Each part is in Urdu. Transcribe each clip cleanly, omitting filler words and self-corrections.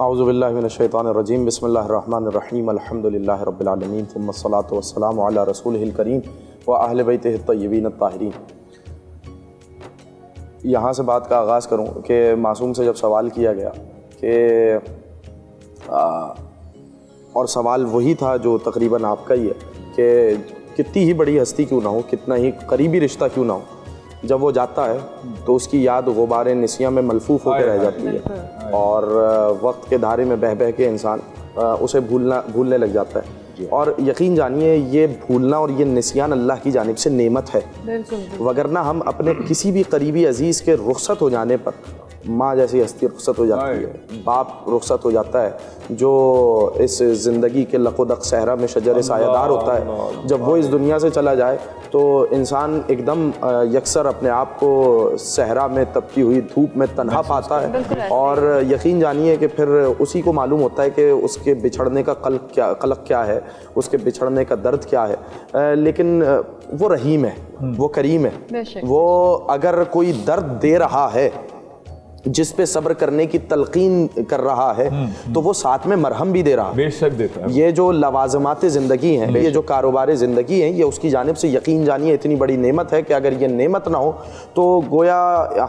اعوذ باللہ من الشیطان الرجیم، بسم اللہ الرحمن الرحیم، الحمدللہ رب العالمین، ثم الصلاۃ والسلام علی رسولہ الکریم و اہل بیتہ الطیبین الطاہرین۔ یہاں سے بات کا آغاز کروں کہ معصوم سے جب سوال کیا گیا کہ اور سوال وہی تھا جو تقریباً آپ کا ہی ہے کہ کتنی ہی بڑی ہستی کیوں نہ ہو، کتنا ہی قریبی رشتہ کیوں نہ ہو، جب وہ جاتا ہے تو اس کی یاد غبار نسیاں میں ملفوف ہو کے رہ جاتی ہے اور وقت کے دھارے میں بہہ کے انسان اسے بھولنے لگ جاتا ہے۔ اور یقین جانیے یہ بھولنا اور یہ نسیان اللہ کی جانب سے نعمت ہے، وگرنہ ہم اپنے کسی بھی قریبی عزیز کے رخصت ہو جانے پر، ماں جیسی ہستی رخصت ہو جاتی ہے، باپ رخصت ہو جاتا ہے جو اس زندگی کے لق و دق صحرا میں شجر سایہ دار ہوتا ہے، جب وہ اس دنیا سے چلا جائے تو انسان ایک دم یکسر اپنے آپ کو صحرا میں تپتی ہوئی دھوپ میں تنہا پاتا ہے، اور یقین جانیے کہ پھر اسی کو معلوم ہوتا ہے کہ اس کے بچھڑنے کا قلق کیا ہے، اس کے بچھڑنے کا درد کیا ہے۔ لیکن وہ رحیم ہے، وہ کریم ہے، وہ اگر کوئی درد دے رہا ہے جس پہ صبر کرنے کی تلقین کر رہا ہے تو وہ ساتھ میں مرہم بھی دے رہا ہے، بے شک دیتا ہے۔ یہ جو لوازمات زندگی ہیں، یہ جو کاروبار زندگی ہیں، یہ اس کی جانب سے یقین جانیے اتنی بڑی نعمت ہے کہ اگر یہ نعمت نہ ہو تو گویا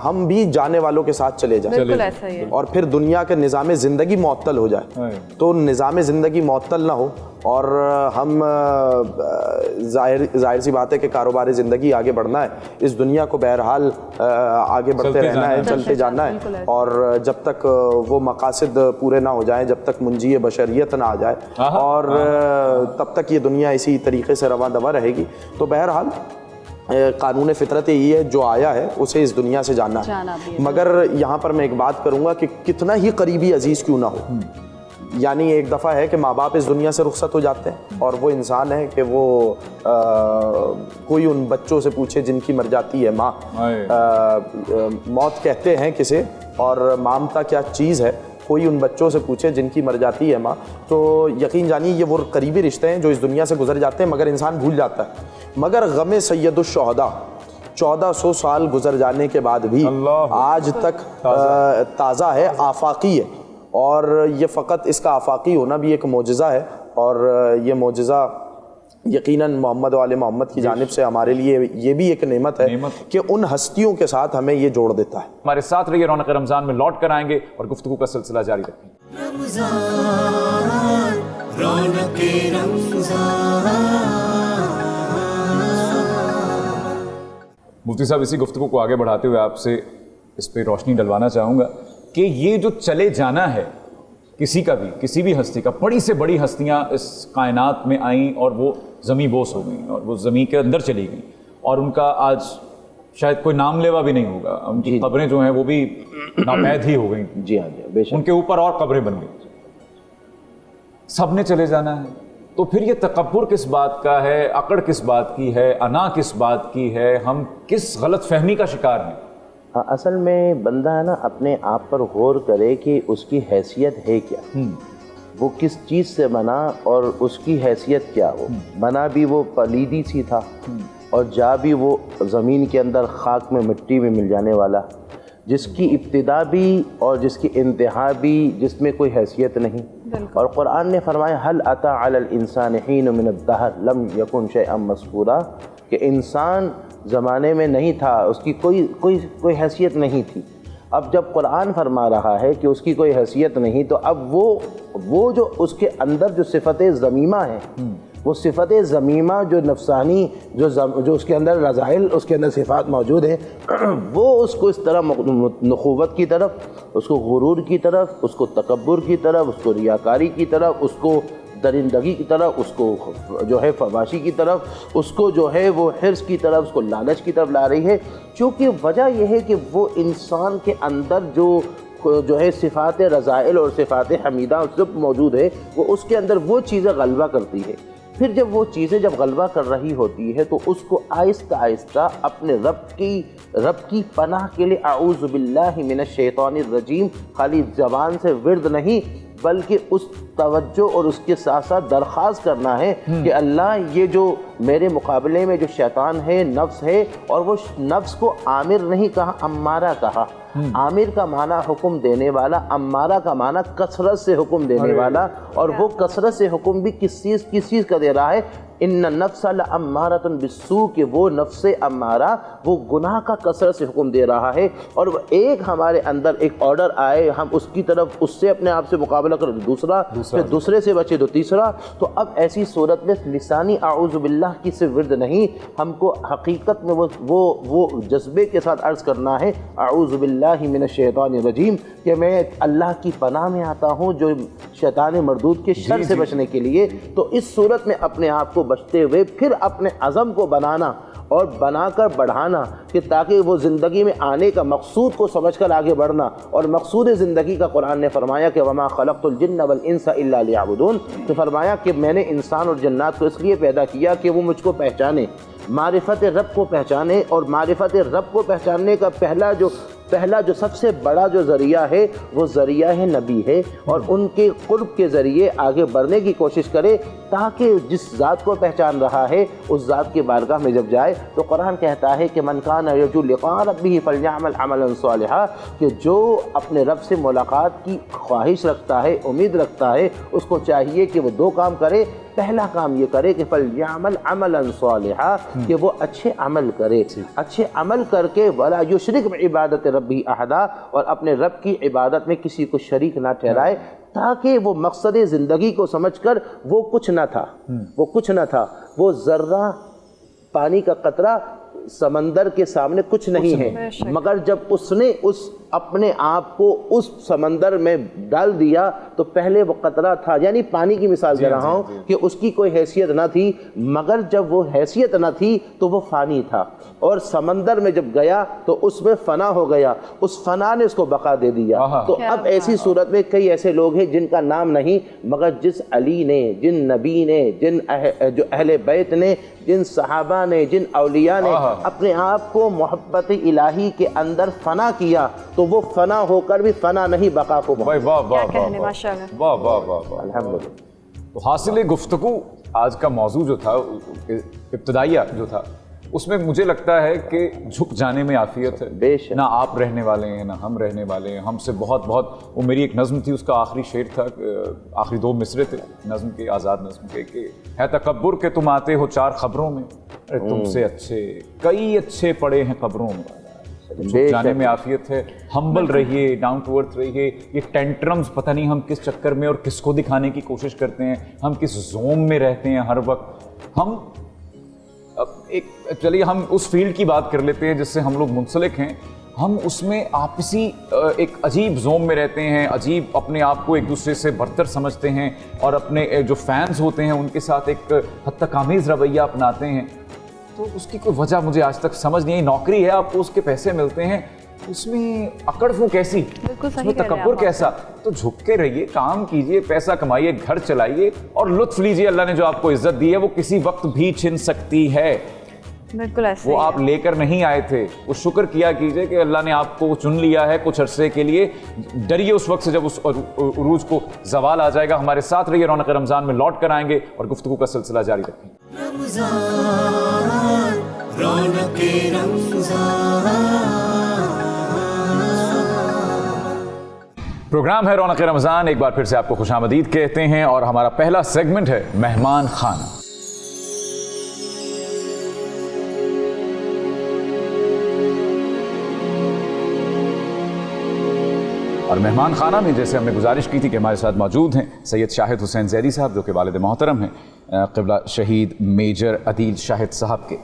ہم بھی جانے والوں کے ساتھ چلے جائیں، بالکل ایسا ہی ہے، اور پھر دنیا کے نظام زندگی معطل ہو جائے۔ تو نظام زندگی معطل نہ ہو اور ہم ظاہر سی بات ہے کہ کاروبار زندگی آگے بڑھنا ہے، اس دنیا کو بہرحال آگے بڑھتے رہنا ہے، چلتے جانا ہے، اور جب تک وہ مقاصد پورے نہ ہو جائیں، جب تک منجی بشریت نہ آ جائے، اور تب تک یہ دنیا اسی طریقے سے رواں دواں رہے گی۔ تو بہرحال قانون فطرت یہی ہے، جو آیا ہے اسے اس دنیا سے جانا ہے، مگر یہاں پر میں ایک بات کروں گا کہ کتنا ہی قریبی عزیز کیوں نہ ہو، یعنی ایک دفعہ ہے کہ ماں باپ اس دنیا سے رخصت ہو جاتے ہیں اور وہ انسان ہے کہ وہ کوئی ان بچوں سے پوچھے جن کی مر جاتی ہے ماں، موت کہتے ہیں کسے اور مامتا کیا چیز ہے، کوئی ان بچوں سے پوچھے جن کی مر جاتی ہے ماں، تو یقین جانیے یہ وہ قریبی رشتے ہیں جو اس دنیا سے گزر جاتے ہیں مگر انسان بھول جاتا ہے۔ مگر غم سید الشہداء 1400 سال گزر جانے کے بعد بھی آج تک تازہ ہے، آفاقی ہے، اور یہ فقط اس کا آفاقی ہونا بھی ایک معجزہ ہے، اور یہ معجزہ یقیناً محمد و آل محمد کی جانب سے ہمارے لیے یہ بھی ایک نعمت ہے کہ ان ہستیوں کے ساتھ ہمیں یہ جوڑ دیتا ہے۔ ہمارے ساتھ رہیے، رونق رمضان میں لوٹ کر آئیں گے اور گفتگو کا سلسلہ جاری رکھیں گے۔ رمضان رونق رمضان۔ مفتی صاحب اسی گفتگو کو آگے بڑھاتے ہوئے آپ سے اس پہ روشنی ڈلوانا چاہوں گا کہ یہ جو چلے جانا ہے کسی کا بھی، کسی بھی ہستی کا، بڑی سے بڑی ہستیاں اس کائنات میں آئیں اور وہ زمیں بوس ہو گئیں اور وہ زمیں کے اندر چلی گئیں، اور ان کا آج شاید کوئی نام لیوا بھی نہیں ہوگا، ان کی قبریں جو ہیں وہ بھی ناپید ہی ہو گئیں، جی ہاں جی بے شک، ان کے اوپر اور قبریں بن گئی، سب نے چلے جانا ہے۔ تو پھر یہ تکبر کس بات کا ہے، اکڑ کس بات کی ہے، انا کس بات کی ہے، ہم کس غلط فہمی کا شکار ہیں؟ اصل میں بندہ ہے نا اپنے آپ پر غور کرے کہ اس کی حیثیت ہے کیا، وہ کس چیز سے بنا اور اس کی حیثیت کیا ہو، بنا بھی وہ پلیدی سی تھا اور جا بھی وہ زمین کے اندر خاک میں مٹی میں مل جانے والا، جس کی ابتدا بھی اور جس کی انتہا بھی، جس میں کوئی حیثیت نہیں۔ اور قرآن نے فرمایا حل اتی علی الانسان حین من الدہر لم یکن شیئا مذکورا، کہ انسان زمانے میں نہیں تھا، اس کی کوئی حیثیت نہیں تھی۔ اب جب قرآن فرما رہا ہے کہ اس کی کوئی حیثیت نہیں، تو اب وہ جو اس کے اندر جو صفت ذمیمہ ہیں، وہ صفت ذمیمہ جو نفسانی جو اس کے اندر رذائل، اس کے اندر صفات موجود ہیں، وہ اس کو اس طرح نخوت کی طرف، اس کو غرور کی طرف، اس کو تکبر کی طرف، اس کو ریاکاری کی طرف، اس کو درندگی کی طرف، اس کو جو ہے فحاشی کی طرف، اس کو جو ہے وہ حرص کی طرف، اس کو لالچ کی طرف لا رہی ہے، چونکہ وجہ یہ ہے کہ وہ انسان کے اندر جو ہے صفات رذائل اور صفات حمیدہ سب موجود ہے، وہ اس کے اندر وہ چیزیں غلبہ کرتی ہے۔ پھر جب وہ چیزیں جب غلبہ کر رہی ہوتی ہے تو اس کو آہستہ آہستہ اپنے رب کی پناہ کے لیے اعوذ باللہ من الشیطان الرجیم خالی زبان سے ورد نہیں، بلکہ اس توجہ اور اس کے ساتھ ساتھ درخواست کرنا ہے کہ اللہ یہ جو میرے مقابلے میں جو شیطان ہے، نفس ہے، اور وہ نفس کو عامر نہیں کہا، امارہ کہا۔ عامر کا معنی حکم دینے والا، امارہ کا معنی کثرت سے حکم دینے والا، اور وہ کثرت سے حکم بھی کس چیز کا دے رہا ہے؟ ان النفس لامارۃ بالسوء، کہ وہ نفس امارہ وہ گناہ کا کثرت سے حکم دے رہا ہے، اور ایک ہمارے اندر ایک آرڈر آئے، ہم اس کی طرف اس سے اپنے آپ سے مقابلہ کرو تو دوسرا، پھر دوسرے سے بچے تو تیسرا۔ تو اب ایسی صورت میں لسانی اعوذ باللہ کی سے ورد نہیں، ہم کو حقیقت میں وہ جذبے کے ساتھ عرض کرنا ہے اعوذ باللہ من الشیطان الرجیم، کہ میں اللہ کی پناہ میں آتا ہوں جو شیطان مردود کے شر سے بچنے کے لیے۔ تو اس صورت میں اپنے آپ کو بچتے ہوئے پھر اپنے عزم کو بنانا اور بنا کر بڑھانا، کہ تاکہ وہ زندگی میں آنے کا مقصود کو سمجھ کر آگے بڑھنا، اور مقصود زندگی کا قرآن نے فرمایا کہ وما خلقت الجن والانس الا لیعبدون، تو فرمایا کہ میں نے انسان اور جنات کو اس لیے پیدا کیا کہ وہ مجھ کو پہچانے، معرفت رب کو پہچانے، اور معرفت رب کو پہچاننے کا پہلا جو سب سے بڑا جو ذریعہ ہے وہ ذریعہ ہے نبی ہے، اور ان کے قرب کے ذریعے آگے بڑھنے کی کوشش کرے، تاکہ جس ذات کو پہچان رہا ہے اس ذات کی بارگاہ میں جب جائے تو قرآن کہتا ہے کہ من کان یرجو لقاء ربہ فلیعمل عملا صالحا، کہ جو اپنے رب سے ملاقات کی خواہش رکھتا ہے، امید رکھتا ہے، اس کو چاہیے کہ وہ دو کام کرے۔ پہلا کام یہ کرے کہ فلیعمل عملا صالحا، کہ وہ اچھے عمل کرے، اچھے عمل کر کے ولا یشرک بعبادت ربہ احدا، اور اپنے رب کی عبادت میں کسی کو شریک نہ ٹھہرائے، تاکہ وہ مقصد زندگی کو سمجھ کر وہ کچھ نہ تھا، وہ ذرہ پانی کا قطرہ سمندر کے سامنے کچھ نہیں ہے، مگر جب اس نے اپنے آپ کو اس سمندر میں ڈال دیا تو پہلے وہ قطرہ تھا، یعنی پانی کی مثال دے رہا ہوں کہ اس کی کوئی حیثیت نہ تھی، مگر جب وہ حیثیت نہ تھی تو وہ فانی تھا، اور سمندر میں جب گیا تو اس میں فنا ہو گیا، اس فنا نے اس کو بقا دے دیا۔ تو اب ایسی صورت میں کئی ایسے لوگ ہیں جن کا نام نہیں، مگر جس علی نے، جن نبی نے، جن جو اہل بیت نے، جن صحابہ نے، جن اولیاء نے اپنے آپ کو محبت الہی کے اندر فنا کیا، تو وہ فنا ہو کر بھی فنا نہیں، بقا کو واہ واہ واہ واہ واہ واہ۔ الحمدللہ۔ تو حاصل گفتگو آج کا موضوع جو تھا، ابتدائیہ جو تھا، اس میں مجھے لگتا ہے کہ جھک جانے میں عافیت ہے۔ بے شک۔ نہ آپ رہنے والے ہیں، نہ ہم رہنے والے ہیں، ہم سے بہت وہ میری ایک نظم تھی، اس کا آخری شعر تھا، آخری 2 مصرے تھے نظم کے، آزاد نظم کے، کہ ہے تکبر کہ تم آتے ہو 4 خبروں میں، تم سے اچھے کئی اچھے پڑے ہیں قبروں میں۔ جھک جانے میں عافیت ہے، ہمبل رہیے، ڈاؤن ٹو ارتھ رہیے۔ یہ ٹینٹرمز پتہ نہیں ہم کس چکر میں اور کس کو دکھانے کی کوشش کرتے ہیں، ہم کس زوم میں رہتے ہیں ہر وقت۔ ہم چلیے ہم اس فیلڈ کی بات کر لیتے ہیں جس سے ہم لوگ منسلک ہیں، ہم اس میں آپسی ایک عجیب زوم میں رہتے ہیں، عجیب اپنے آپ کو ایک دوسرے سے برتر سمجھتے ہیں، اور اپنے جو فینس ہوتے ہیں ان کے ساتھ ایک حد تک آمیز رویہ اپناتے ہیں۔ تو اس کی کوئی وجہ مجھے آج تک سمجھ نہیں آئی۔ نوکری ہے، آپ کو اس کے پیسے ملتے ہیں، اس میں اکڑ وہ کیسی، اس میں تکبر کیسا؟ تو جھک کے رہیے، کام کیجئے، پیسہ کمائیے، گھر چلائیے، اور لطف لیجئے۔ اللہ نے جو آپ کو عزت دی ہے وہ کسی وقت بھی چھن سکتی ہے، بالکل ایسے وہ آپ لے کر نہیں آئے تھے۔ وہ شکر کیا کیجئے کہ اللہ نے آپ کو چن لیا ہے کچھ عرصے کے لیے۔ ڈریے اس وقت سے جب اس عروج کو زوال آ جائے گا۔ ہمارے ساتھ رہیے، رونق رمضان میں لوٹ کر آئیں گے اور گفتگو کا سلسلہ جاری رکھیں گے۔ رمضان رونق رمضان۔ پروگرام ہے رونق رمضان، ایک بار پھر سے آپ کو خوش آمدید کہتے ہیں، اور ہمارا پہلا سیگمنٹ ہے مہمان خانہ۔ اور مہمان خانہ میں جیسے ہم نے گزارش کی تھی کہ ہمارے ساتھ موجود ہیں سید شاہد حسین زیدی صاحب، جو کہ والد محترم ہیں قبلہ شہید میجر عدیل شاہد صاحب کے۔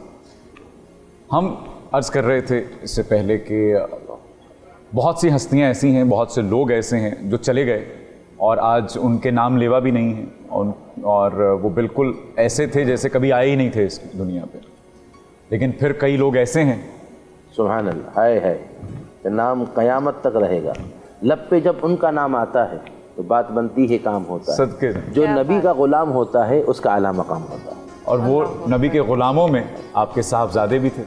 ہم عرض کر رہے تھے اس سے پہلے کہ بہت سی ہستیاں ایسی ہیں، بہت سے لوگ ایسے ہیں جو چلے گئے اور آج ان کے نام لیوا بھی نہیں ہیں، اور وہ بالکل ایسے تھے جیسے کبھی آئے ہی نہیں تھے اس دنیا پہ۔ لیکن پھر کئی لوگ ایسے ہیں، سبحان اللہ، ہے کہ نام قیامت تک رہے گا، لب پہ جب ان کا نام آتا ہے تو بات بنتی ہے، کام ہوتا ہے۔ صدقے جو نبی کا غلام ہوتا ہے اس کا اعلیٰ مقام ہوتا ہے۔ اور وہ نبی کے غلاموں میں آپ کے صاحبزادے بھی تھے،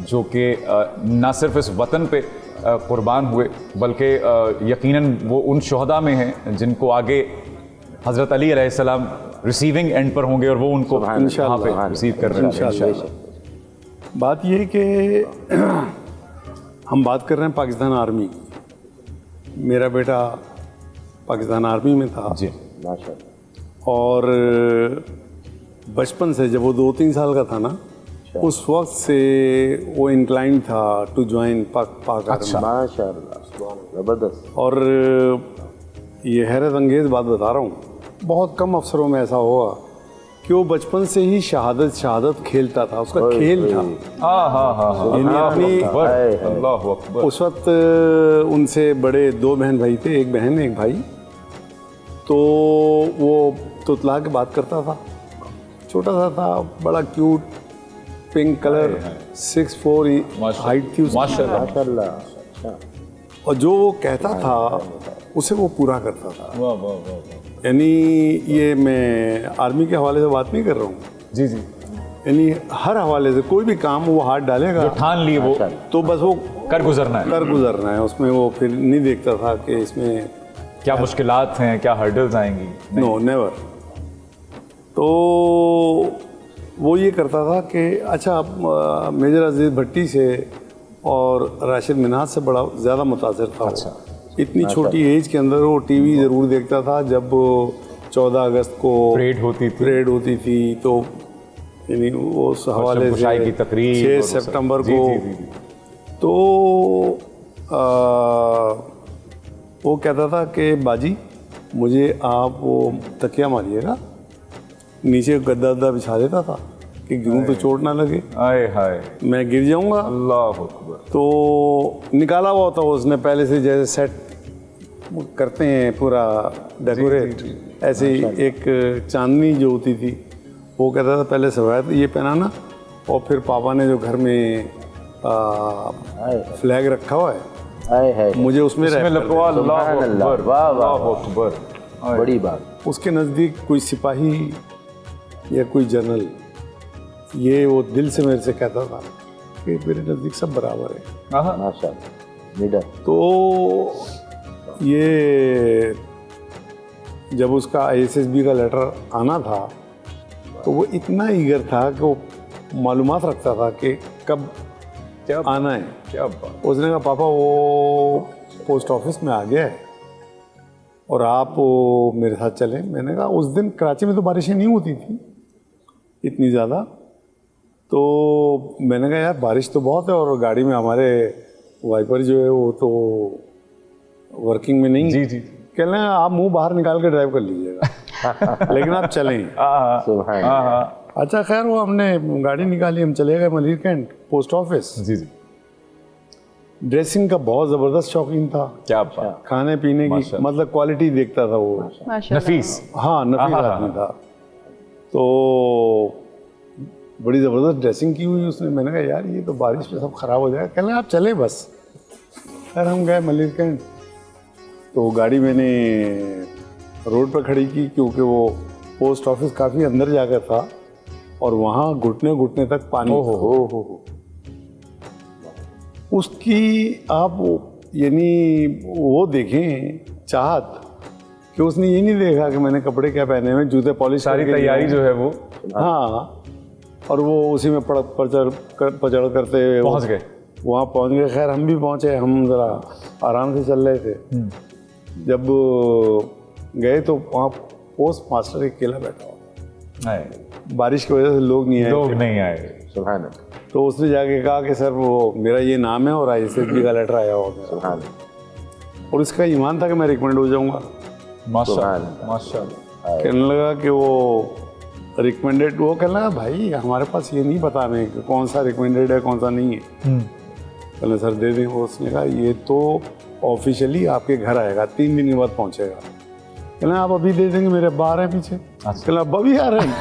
جو کہ نہ صرف اس وطن پہ قربان ہوئے, بلکہ یقیناً وہ ان شہداء میں ہیں جن کو آگے حضرت علی علیہ السلام ریسیونگ اینڈ پر ہوں گے اور وہ ان کو وہاں پہ ریسیو کر رہے ہیں انشاءاللہ. بات یہ ہے کہ ہم بات کر رہے ہیں پاکستان آرمی کی. میرا بیٹا پاکستان آرمی میں تھا جی اور بچپن سے جب وہ 2-3 سال کا تھا نا اس وقت سے وہ انکلائن تھا ٹو جوائن پاک آرمی. ماشاء اللہ زبردست. اور یہ حیرت انگیز بات بتا رہا ہوں, بہت کم افسروں میں ایسا ہوگا کہ وہ بچپن سے ہی شہادت کھیلتا تھا, اس کا کھیل تھا. اللہ اکبر. اس وقت ان سے بڑے 2 بہن بھائی تھے, ایک بہن ایک بھائی. تو وہ تتلا کے بات کرتا تھا, چھوٹا سا تھا, بڑا کیوٹ, پنک کلر, 6'4" ہائٹ تھی اس کی. ماشاء اللہ. اور جو وہ کہتا تھا اسے وہ پورا کرتا تھا. یعنی یہ میں آرمی کے حوالے سے بات نہیں کر رہا ہوں, جی جی, یعنی ہر حوالے سے کوئی بھی کام وہ ہاتھ ڈالے گا ٹھان لی وہ تو بس وہ کر گزرنا ہے. اس میں وہ پھر نہیں دیکھتا تھا کہ اس میں کیا مشکلات ہیں, کیا ہرڈلز آئیں گی. نو نیور. تو وہ یہ کرتا تھا کہ اچھا میجر عزیز بھٹی سے اور راشد منہاج سے بڑا زیادہ متاثر تھا. اچھا. اتنی چھوٹی ایج کے اندر وہ ٹی وی ضرور دیکھتا تھا جب 14 اگست کو پریڈ ہوتی تھی تو یعنی اس حوالے سے 6 سپٹمبر کو. تو وہ کہتا تھا کہ باجی مجھے آپ وہ تکیہ ماریے گا, نیچے گدا بچھا دیتا تھا کہ گروں تو چوٹ نہ لگے, میں گر جاؤں گا. اللہ اکبر. تو نکالا ہوا ہوتا اس نے پہلے سے, جیسے سیٹ کرتے ہیں پورا ڈیکوریٹ, ایسے ہی ایک چاندنی جو ہوتی تھی وہ کہتا تھا پہلے سوایت یہ پہنانا, اور پھر پاپا نے جو گھر میں فلیگ رکھا ہوا ہے مجھے اس میں لگوا. اللہ اکبر. بڑی بات. اس کے نزدیک کوئی سپاہی یا کوئی جنرل, یہ وہ دل سے میرے سے کہتا تھا کہ میرے نزدیک سب برابر ہے. ماشاء اللہ لیڈر. تو یہ جب اس کا ISSB کا لیٹر آنا تھا تو وہ اتنا ایگر تھا کہ وہ معلومات رکھتا تھا کہ کب آنا ہے. کیا بات. اس نے کہا پاپا وہ پوسٹ آفس میں آ گیا ہے اور آپ میرے ساتھ چلیں. میں نے کہا اس دن کراچی میں تو بارشیں نہیں ہوتی تھیں اتنی زیادہ, تو میں نے کہا یار بارش تو بہت ہے اور گاڑی میں ہمارے وائپر جو ہے وہ تو ورکنگ میں نہیں. جی. کہہ لیں آپ منہ باہر نکال کے ڈرائیو کر لیجیے گا لیکن آپ چلیں. اچھا خیر وہ ہم نے گاڑی نکالی, ہم چلے گئے ملیر کینٹ پوسٹ آفس. جی. ڈریسنگ کا بہت زبردست شوقین تھا, کیا بات. کھانے پینے کی مطلب کوالٹی دیکھتا تھا وہ, نفیس. ہاں نفیس آدمی تھا. تو بڑی زبردست ڈریسنگ کی ہوئی اس نے. میں نے کہا یار یہ تو بارش میں سب خراب ہو جائے گا. کہنے آپ چلیں بس. خیر ہم گئے ملیر کینٹ, تو گاڑی میں نے روڈ پہ کھڑی کی کیونکہ وہ پوسٹ آفس کافی اندر جا کر تھا اور وہاں گھٹنے تک پانی. اس کی آپ یعنی وہ دیکھیں چاہت کہ اس نے یہ نہیں دیکھا کہ میں نے کپڑے کیا پہنے ہوئے, جوتے پالش, ساری تیاری جو ہے وہ. ہاں, اور وہ اسی میں پچڑ کرتے پہنچ گئے. وہاں پہنچ گئے. خیر ہم بھی پہنچے, ہم ذرا آرام سے چل رہے تھے. جب گئے تو وہاں پوسٹ ماسٹر اکیلا بیٹھا ہوا, بارش کی وجہ سے لوگ نہیں آئے. سبحان اللہ. تو اس نے جا کے کہا کہ سر وہ میرا یہ نام ہے اور ISSB کا لیٹر آیا ہوا, اور اس کا ایمان تھا کہ میں ریکمینڈ ہو جاؤں گا. ماشاء اللہ. کہنے لگا کہ وہ ریکمینڈیڈ, وہ کہنے لگا بھائی ہمارے پاس یہ نہیں پتا ہمیں کہ کون سا ریکمینڈیڈ ہے کون سا نہیں ہے. کہنے سر دے دیں. اس نے کہا یہ تو آفیشیلی آپ کے گھر آئے گا, 3 دن کے بعد پہنچے گا. کہنا آپ ابھی دے دیں گے, میرے ابا آ رہے ہیں پیچھے. کہنا ابا بھی آ رہے ہیں.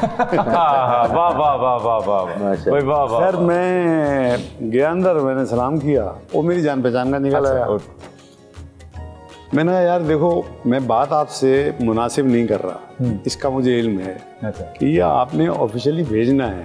خیر میں گیا اندر, میں نے سلام کیا, وہ میری جان پہچان کا نکل آیا. میں نے کہا یار دیکھو میں بات آپ سے مناسب نہیں کر رہا, اس کا مجھے علم ہے کہ یہ آپ نے آفیشیلی بھیجنا ہے,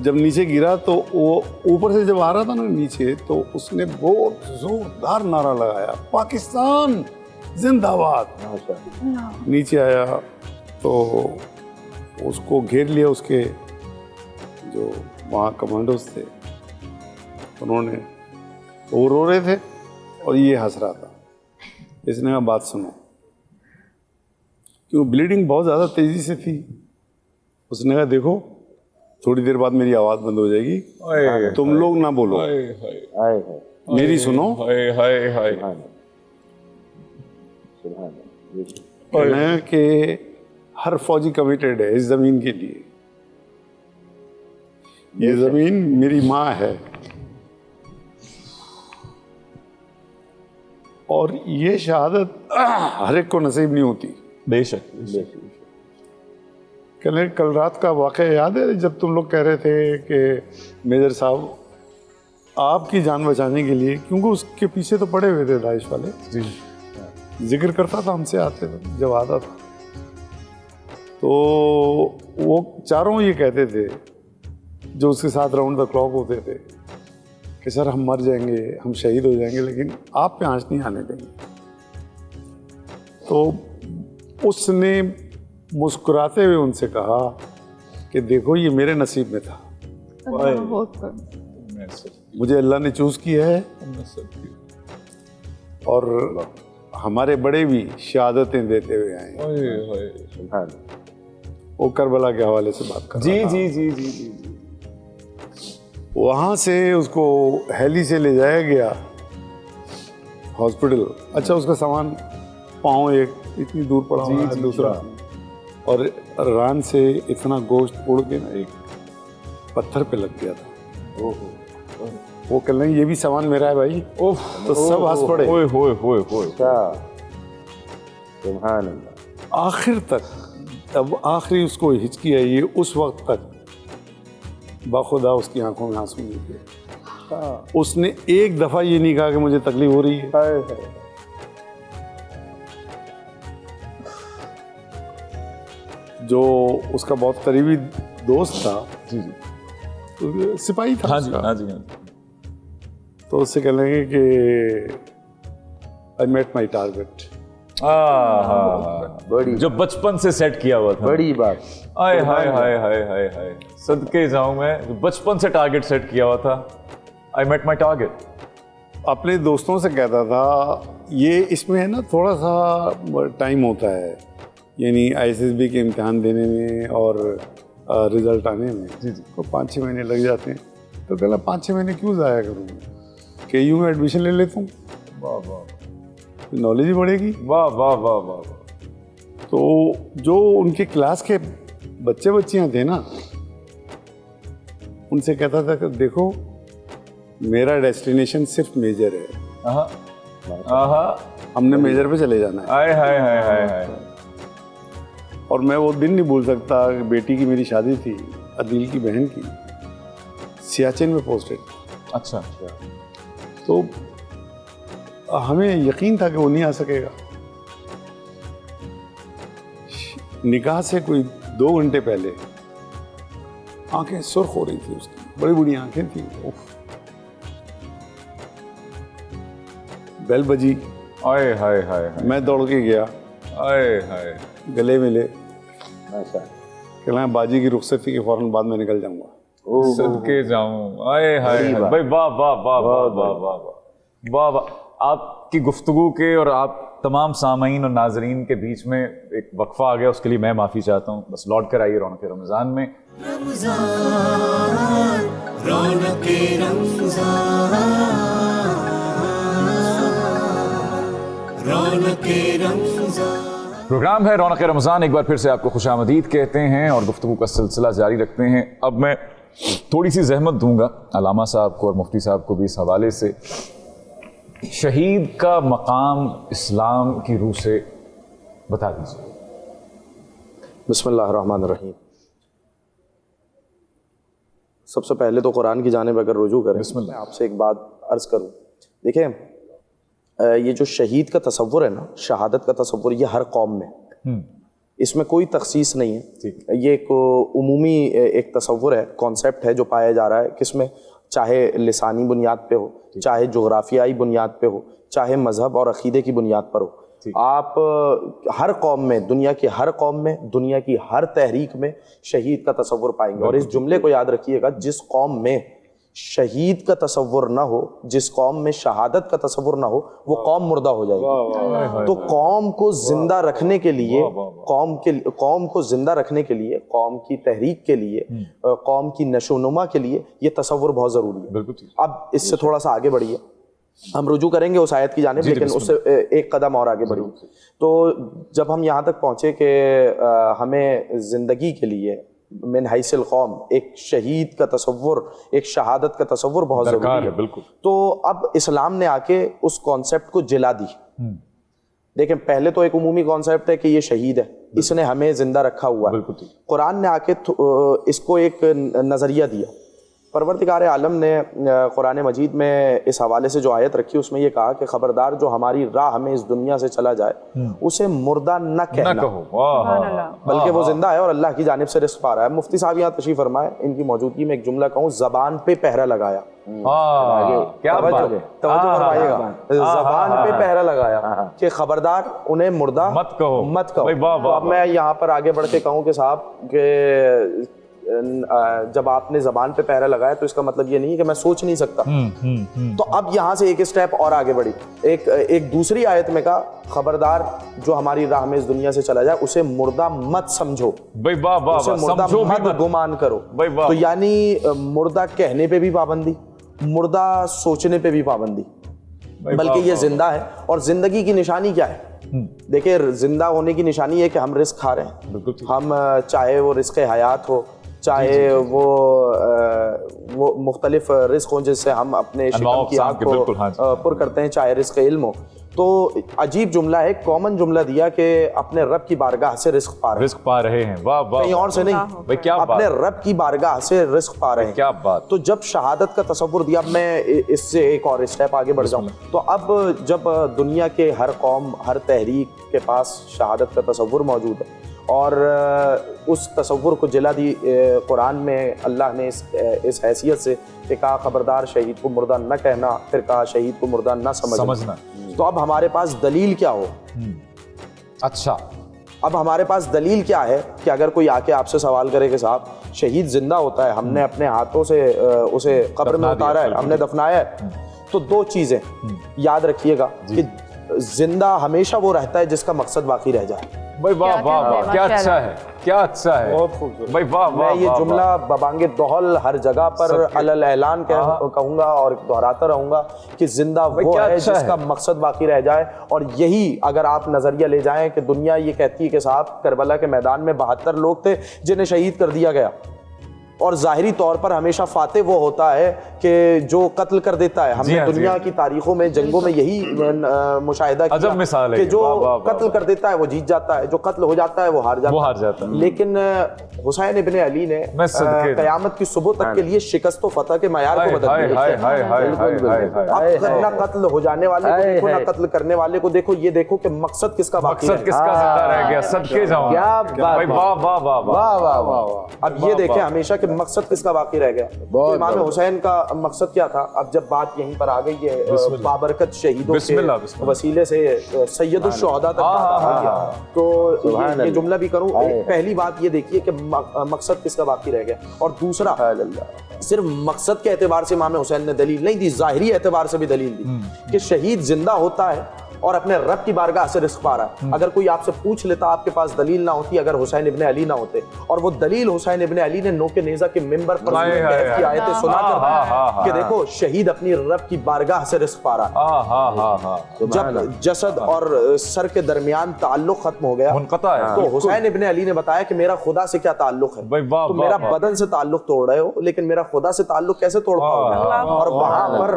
جب نیچے گرا تو وہ اوپر سے جب آ رہا تھا نا نیچے تو اس نے بہت زوردار نعرہ لگایا پاکستان زندہ باد. نیچے آیا تو اس کو گھیر لیا اس کے جو وہاں کمانڈوز تھے, انہوں نے, وہ رو رہے تھے اور یہ ہنس رہا تھا. اس نے کہا بات سنو, کیوں بلیڈنگ بہت زیادہ تیزی سے تھی. اس نے کہا دیکھو تھوڑی دیر بعد میری آواز بند ہو جائے گی, تم لوگ نہ بولو, میری سنو. کہنا ہے کہ ہر فوجی کمیٹیڈ ہے اس زمین کے لیے. یہ زمین میری ماں ہے اور یہ شہادت ہر ایک کو نصیب نہیں ہوتی. بے شک. کل رات کا واقعہ یاد ہے جب تم لوگ کہہ رہے تھے کہ میجر صاحب آپ کی جان بچانے کے لیے, کیونکہ اس کے پیچھے تو پڑے ہوئے تھے داعش والے, ذکر کرتا تھا ہم سے آتے تھے جب آتا تھا تو وہ چاروں یہ کہتے تھے جو اس کے ساتھ راؤنڈ دا کلاک ہوتے تھے کہ سر ہم مر جائیں گے, ہم شہید ہو جائیں گے, لیکن آپ پہ آنچ نہیں آنے دیں گے. تو اس نے مسکراتے ہوئے ان سے کہا کہ دیکھو یہ میرے نصیب میں تھا, مجھے اللہ نے چوز کیا ہے, اور ہمارے بڑے بھی شہادتیں دیتے ہوئے آئے. وہ کربلا کے حوالے سے بات کر رہا تھا. جی. وہاں سے اس کو ہیلی سے لے جایا گیا ہاسپٹل. اچھا اس کا سامان پاؤں ایک اتنی دور پڑا ہوا ہے, دوسرا اور ران سے اتنا گوشت اڑ کے نا ایک پتھر پہ لگ گیا تھا. وہ کہہ رہے ہیں یہ بھی سامان میرا ہے بھائی. تو سب ہنس پڑے. آخر تک اب آخری اس کو ہچکی آئی ہے, اس وقت تک باخدا اس کی آنکھوں میں آنسو نہیں تھے. اس نے ایک دفعہ یہ نہیں کہا کہ مجھے تکلیف ہو رہی ہے. جو اس کا بہت قریبی دوست تھا, سپاہی تھا, تو اس سے کہنے لگے کہ I met my target. جو بچپن سے سیٹ کیا ہوا تھا, بڑی بات. ہائے صدقے جاؤں میں, بچپن سے ٹارگٹ سیٹ کیا ہوا تھا. I met my target. اپنے دوستوں سے کہتا تھا یہ اس میں ہے نا تھوڑا سا ٹائم ہوتا ہے, یعنی ISSB کے امتحان دینے میں اور رزلٹ آنے میں تو 5-6 مہینے لگ جاتے ہیں. تو کہنا 5-6 مہینے کیوں ضائع کروں گا, کہ یوں میں ایڈمیشن لے لیتا ہوں, نالج ہی بڑھے گی. تو جو ان کے کلاس کے بچے بچیاں تھے نا, ان سے کہتا تھا کہ دیکھو میرا ڈیسٹینیشن صرف میجر ہے, ہم نے میجر پہ چلے جانا ہے. اور میں وہ دن نہیں بھول سکتا کہ بیٹی کی میری شادی تھی, عدیل کی بہن کی, سیاچن میں پوسٹڈ. اچھا. تو ہمیں یقین تھا کہ وہ نہیں آ سکے گا. نکاح سے کوئی 2 گھنٹے پہلے آنکھیں سرخ ہو رہی تھی اس کی, بڑی بڑی آنکھیں تھیں. بیل بجی, میں دوڑ کے گیا, گلے ملے, کہنا باجی کی رخصتی کے فوراً بعد میں نکل جاؤں گا. صدقے جاؤں. بھائی واہ. آپ کی گفتگو کے اور آپ تمام سامعین اور ناظرین کے بیچ میں ایک وقفہ آ گیا, اس کے لیے میں معافی چاہتا ہوں. بس لوٹ کر آئیے رونق رمضان میں. رونق رمضان. پروگرام ہے رونق رمضان. ایک بار پھر سے آپ کو خوش آمدید کہتے ہیں اور گفتگو کا سلسلہ جاری رکھتے ہیں. اب میں تھوڑی سی زحمت دوں گا علامہ صاحب کو اور مفتی صاحب کو بھی اس حوالے سے. شہید کا مقام اسلام کی روح سے بتا دیجیے. بسم اللہ الرحمن الرحیم. سب سے پہلے تو قرآن کی جانب اگر رجوع کریں, بسم اللہ. میں آپ سے ایک بات عرض کروں. دیکھیں یہ جو شہید کا تصور ہے نا, شہادت کا تصور, یہ ہر قوم میں, اس میں کوئی تخصیص نہیں ہے، یہ ایک عمومی ایک تصور ہے، کانسیپٹ ہے جو پایا جا رہا ہے، کس میں چاہے لسانی بنیاد پہ ہو، چاہے جغرافیائی بنیاد پہ ہو، چاہے مذہب اور عقیدے کی بنیاد پر ہو. آپ ہر قوم میں، دنیا کی ہر قوم میں، دنیا کی ہر تحریک میں شہید کا تصور پائیں گے. اور اس جملے کو یاد رکھیے گا، جس قوم میں شہید کا تصور نہ ہو، جس قوم میں شہادت کا تصور نہ ہو، وہ قوم مردہ ہو جائے گی. تو قوم کو زندہ رکھنے کے لیے، قوم کو زندہ رکھنے کے لیے، قوم کی تحریک کے لیے، قوم کی نشو و نما کے لیے یہ تصور بہت ضروری ہے. اب اس سے تھوڑا سا آگے بڑھیے، ہم رجوع کریں گے اس آیت کی جانب، لیکن اس سے ایک قدم اور آگے بڑھیں. تو جب ہم یہاں تک پہنچے کہ ہمیں زندگی کے لیے من حیث القوم ایک شہید کا تصور، ایک شہادت کا تصور بہت ضروری ہے، بالکل. تو اب اسلام نے آ کے اس کانسیپٹ کو جلا دی. دیکھیں پہلے تو ایک عمومی کانسیپٹ ہے کہ یہ شہید ہے، اس نے ہمیں زندہ رکھا ہوا ہے. قرآن نے آ کے اس کو ایک نظریہ دیا. پروردگار عالم نے قرآن مجید میں اس حوالے سے جو آیت رکھی، اس میں یہ کہا کہ خبردار جو ہماری راہ ہمیں اس دنیا سے چلا جائے اسے مردہ نہ کہنا، بلکہ وہ زندہ ہے اور اللہ کی جانب سے رزق پا رہا ہے. مفتی صاحب یہاں تشریف فرمائے، ان کی موجودگی میں ایک جملہ کہوں، زبان پہ پہرا لگایا. توجہ فرمائیے گا، زبان پہ پہرا لگایا کہ خبردار انہیں مردہ مت کہو. اب میں یہاں پر آگے بڑھ کے کہوں کہ صاحب کہ جب آپ نے زبان پہ پہرا لگایا تو اس کا مطلب یہ نہیں کہ میں سوچ نہیں سکتا. تو اب یہاں سے ایک اسٹیپ اور آگے بڑھی، ایک دوسری آیت میں کہا خبردار جو ہماری راہ میں اس دنیا سے چلا جائے اسے مردہ مت سمجھو، اسے مردہ مت گمان کرو. تو یعنی مردہ کہنے پہ بھی پابندی، مردہ سوچنے پہ بھی پابندی، بلکہ یہ زندہ ہے. اور زندگی کی نشانی کیا ہے؟ دیکھیں زندہ ہونے کی نشانی ہے کہ ہم رزق کھا رہے ہیں. ہم چاہے وہ رزق حیات ہو، چاہے وہ مختلف رزق ہوں جس سے ہم اپنے شکم کی آگ کو پر کرتے ہیں، چاہے رزق علم ہو. تو عجیب جملہ ہے، کامن جملہ دیا کہ اپنے رب کی بارگاہ سے رزق پا رہے ہیں. کہیں اور سے نہیں، اپنے رب کی بارگاہ سے رزق پا رہے ہیں. کیا بات. تو جب شہادت کا تصور دیا، اب میں اس سے ایک اور اسٹیپ آگے بڑھ جاؤں. تو اب جب دنیا کے ہر قوم، ہر تحریک کے پاس شہادت کا تصور موجود ہے اور اس تصور کو جلا دی قرآن میں اللہ نے اس حیثیت سے کہ کہا خبردار شہید کو مردہ نہ کہنا، پھر کہا شہید کو مردہ نہ سمجھنا. تو اب ہمارے پاس دلیل کیا ہو؟ اچھا اب ہمارے پاس دلیل کیا ہے کہ اگر کوئی آ کے آپ سے سوال کرے کہ صاحب شہید زندہ ہوتا ہے، ہم نے اپنے ہاتھوں سے اسے قبر میں اتارا ہے، ہم نے دفنایا ہے. تو دو چیزیں یاد رکھیے گا کہ زندہ ہمیشہ وہ رہتا ہے جس کا مقصد باقی رہ جائے. بھائی واہ واہ واہ، کیا اچھا ہے، کیا اچھا ہے، بہت خوبصورت. بھائی واہ واہ. میں یہ جملہ ببانگ دہل ہر جگہ پر علل اعلان کہوں گا اور دہراتا رہوں گا کہ زندہ وہ ہے جس کا مقصد باقی رہ جائے. اور یہی اگر آپ نظریہ لے جائیں کہ دنیا یہ کہتی ہے کہ صاحب کربلا کے میدان میں 72 لوگ تھے جنہیں شہید کر دیا گیا، اور ظاہری طور پر ہمیشہ فاتح وہ ہوتا ہے کہ جو قتل کر دیتا ہے. ہم نے دنیا کی تاریخوں میں جنگوں میں یہی مشاہدہ کیا کہ جو قتل کر دیتا ہے وہ جیت جاتا ہے، جو قتل ہو جاتا ہے وہ ہار جاتا ہے. لیکن حسین ابن علی نے قیامت کی صبح تک کے لیے شکست و فتح کے معیار کو بدل دیا. اب نہ قتل ہو جانے والے کو دیکھو، نہ قتل کرنے والے کو دیکھو، یہ دیکھو کہ مقصد کس کا باقی ہے. اب یہ دیکھیں ہمیشہ کہ مقصد کس کا باقی رہ گیا. امام حسین کا مقصد کیا تھا؟ اب جب بات یہیں پر آ گئی ہے بابرکت شہیدوں کے وسیلے سے سید الشہداء تک بات آ گئی، تو یہ جملہ بھی کروں. پہلی بات یہ دیکھیے کہ مقصد کس کا باقی رہ گیا، اور دوسرا صرف مقصد کے اعتبار سے امام حسین نے دلیل نہیں دی، ظاہری اعتبار سے بھی دلیل دی کہ شہید زندہ ہوتا ہے اور اپنے رب کی بارگاہ سے رزق پا رہا ہے. اگر کوئی آپ سے پوچھ لیتا آپ کے پاس دلیل نہ ہوتی اگر حسین ابن علی نہ ہوتے، اور وہ دلیل حسین ابن علی نے نوک نیزہ کے منبر پر کہف کی آیتیں سنا کر کہ دیکھو شہید اپنی رب کی بارگاہ سے رزق پا رہا ہے. جب جسد اور سر کے درمیان تعلق ختم ہو گیا تو حسین ابن علی نے بتایا کہ میرا خدا سے کیا تعلق ہے. تو میرا بدن سے تعلق توڑ رہے ہو لیکن میرا خدا سے تعلق کیسے توڑ پاؤ گے؟ اور وہاں پر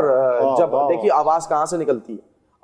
جب دیکھیے آواز کہاں سے نکلتی ہے،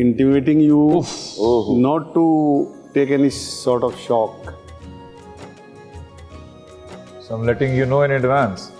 intimating you not to take any sort of shock. So I'm letting you know in advance.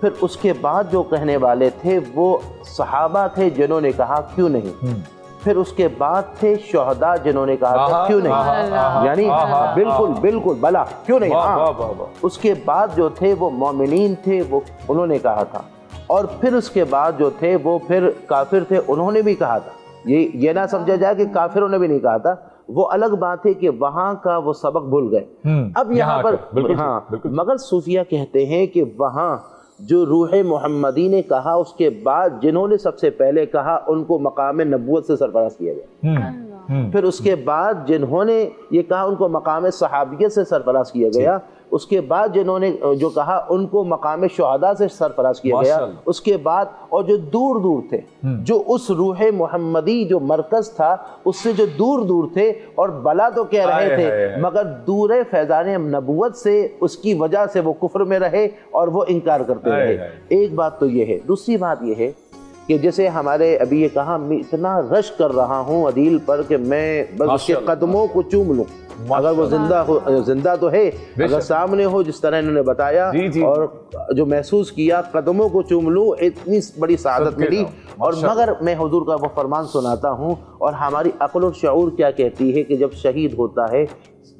پھر اس کے بعد جو کہنے والے تھے وہ صحابہ تھے جنہوں نے کہا کیوں نہیں، پھر اس کے بعد تھے شہداء جنہوں نے کہا تھا کیوں نہیں، یعنی بالکل بالکل بلا کیوں نہیں، ہاں اس کے بعد جو تھے وہ مومنین تھے، وہ انہوں نے کہا تھا، اور پھر اس کے بعد جو تھے وہ پھر کافر تھے، انہوں نے بھی کہا تھا. یہ نہ سمجھا جائے کہ کافروں نے بھی نہیں کہا تھا، وہ الگ بات ہے کہ وہاں کا وہ سبق بھول گئے. اب یہاں پر ہاں مگر صوفیہ کہتے ہیں کہ وہاں جو روح محمدی نے کہا اس کے بعد جنہوں نے سب سے پہلے کہا ان کو مقام نبوت سے سرفراز کیا گیا، پھر اس کے بعد جنہوں نے یہ کہا ان کو مقام صحابیت سے سرفراز کیا گیا، اس کے بعد جنہوں نے جو کہا ان کو مقام شہداء سے سرفراز کیا گیا، اس کے بعد اور جو دور دور تھے، جو اس روح محمدی جو مرکز تھا اس سے جو دور دور تھے اور بلا تو کہہ رہے تھے مگر دور فیضان نبوت سے اس کی وجہ سے وہ کفر میں رہے اور وہ انکار کرتے رہے. ایک بات تو یہ ہے. دوسری بات یہ ہے کہ جیسے ہمارے ابھی یہ کہا میں اتنا رش کر رہا ہوں عدیل پر کہ میں بس اس کے قدموں کو چوم لوں، اگر وہ زندہ تو ہے، اگر سامنے ہو جس طرح انہوں نے بتایا اور جو محسوس کیا قدموں کو چوم لوں، اتنی بڑی سعادت ملی. اور مگر میں حضور کا وہ فرمان سناتا ہوں اور ہماری عقل و شعور کیا کہتی ہے کہ جب شہید ہوتا ہے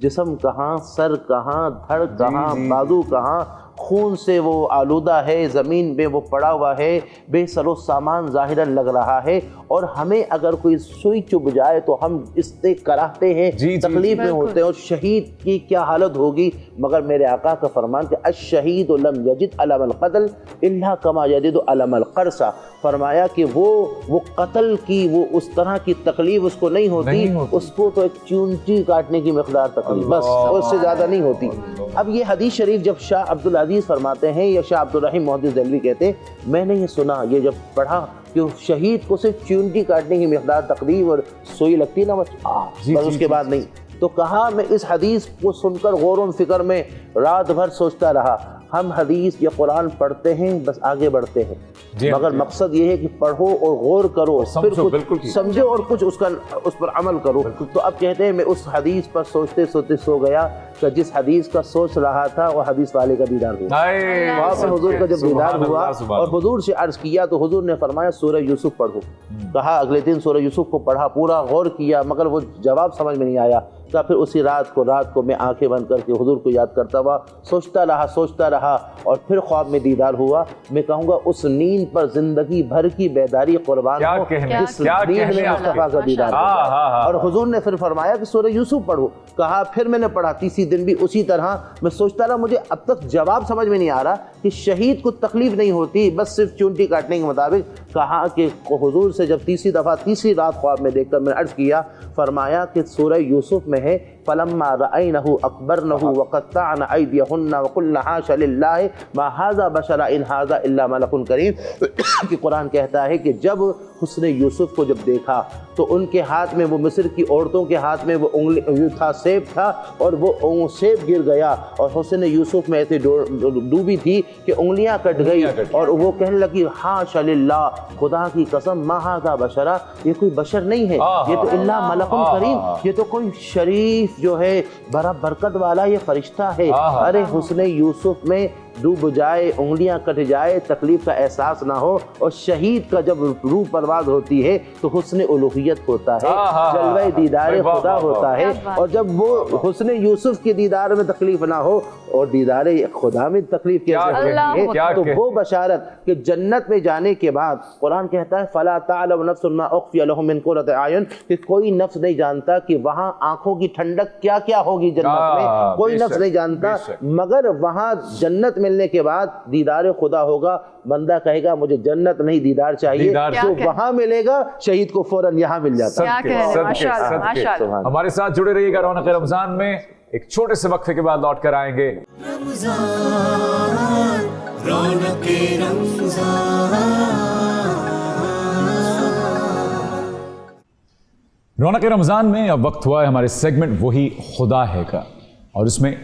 جسم کہاں، سر کہاں، دھڑ کہاں، بازو کہاں، خون سے وہ آلودہ ہے، زمین پہ وہ پڑا ہوا ہے، بے سر و سامان ظاہراً لگ رہا ہے، اور ہمیں اگر کوئی سوئی چبھ جائے تو ہم اس سے کراہتے ہیں، تکلیف میں ہوتے ہیں. اور شہید کی کیا حالت ہوگی. مگر میرے آقا کا فرمان کہ الشہید لم یجد علم القتل الا کما یجد علم القرصہ، فرمایا کہ وہ قتل کی وہ اس طرح کی تکلیف اس کو نہیں ہوتی، اس کو تو ایک چونٹی کاٹنے کی مقدار تکلیف، بس اس سے زیادہ نہیں ہوتی. اب یہ حدیث شریف جب شاہ عبدالعزیز فرماتے ہیں یا شاہ عبدالرحیم محدث دہلوی کہتے ہیں، میں نے یہ سنا، یہ جب پڑھا کہ شہید کو صرف چونٹی کاٹنے کی مقدار تکلیف اور سوئی لگتی نا بس اس کے بعد نہیں، تو کہا میں اس حدیث کو سن کر غور و فکر میں رات بھر سوچتا رہا. ہم حدیث یا قرآن پڑھتے ہیں بس آگے بڑھتے ہیں، مگر مقصد یہ ہے کہ پڑھو اور غور کرو، پھر کچھ سمجھو اور کچھ اس پر عمل کرو. تو اب کہتے ہیں میں اس حدیث پر سوچتے سوچتے سو گیا کہ جس حدیث کا سوچ رہا تھا وہ حدیث والے کا دیدار ہوا. وہاں پر حضور کا جب دیدار ہوا اور حضور سے عرض کیا تو حضور نے فرمایا سورہ یوسف پڑھو. کہا اگلے دن سورہ یوسف کو پڑھا، پورا غور کیا مگر وہ جواب سمجھ میں نہیں آیا. تو پھر اسی رات کو میں آنکھیں بند کر کے حضور کو یاد کرتا ہوا سوچتا رہا اور پھر خواب میں دیدار ہوا. میں کہوں گا اس نیند پر زندگی بھر کی بیداری قربان ہو جس نیند میں مصطفیٰ کا دیدار ہوا. اور حضور نے پھر فرمایا کہ سورہ یوسف پڑھو. کہا پھر میں نے پڑھا، تیسری دن بھی اسی طرح میں سوچتا رہا. مجھے اب تک جواب سمجھ میں نہیں آ رہا کہ شہید کو تکلیف نہیں ہوتی بس صرف چونٹی کاٹنے کے مطابق. کہا کہ حضور سے جب تیسری رات خواب میں دیکھ کر میں نے عرض کیا، فرمایا کہ سورہ یوسف میں ہے فلما رأینہ اکبرنہ وقطعن ایدیہن وقلن حاشا للہ ما ھذا بشر ان ھذا الا ملک کریم. کہ قرآن کہتا ہے کہ جب حسن یوسف کو جب دیکھا تو ان کے ہاتھ میں وہ مصر کی عورتوں کے ہاتھ میں وہ انگلی تھا، سیب تھا، اور وہ سیب گر گیا اور حسن یوسف میں ایسے ڈوبی تھی کہ انگلیاں کٹ گئی اور وہ کہنے لگی حاشا للہ، خدا کی قسم ما ھذا بشرا، یہ کوئی بشر نہیں ہے، یہ تو الا ملک کریم، یہ تو کوئی شریف جو ہے بڑا برکت والا یہ فرشتہ ہے. ارے حسن یوسف میں ڈوب جائے، انگلیاں کٹ جائے، تکلیف کا احساس نہ ہو. اور شہید کا جب روح پرواز ہوتی ہے تو حسن الوہیت ہوتا ہے، جلوہ دیدار خدا ہوتا ہے. اور جب وہ حسن یوسف کے دیدار میں تکلیف نہ ہو اور دیدار خدا میں تکلیف کیسے ہو سکتی ہے؟ تو وہ بشارت کہ جنت میں جانے کے بعد قرآن کہتا ہے فلا تعلم نفس ما اخفی لهم من قرۃ اعین، کہ کوئی نفس نہیں جانتا کہ وہاں آنکھوں کی ٹھنڈک کیا کیا ہوگی جنت میں، کوئی نفس نہیں جانتا. مگر وہاں جنت ملنے کے بعد دیدار خدا ہوگا. بندہ کہے گا مجھے جنت نہیں دیدار چاہیے، تو وہاں ملے گا، شہید کو فوراً یہاں مل جاتا ہے. ہمارے ساتھ جڑے رہیے گا رونق رمضان میں. ایک چھوٹے سے وقفے کے بعد لوٹ کر آئیں گے. رونق رمضان، رونق رمضان میں اب وقت ہوا ہے ہمارے سیگمنٹ وہی خدا ہے کا، اور اس میں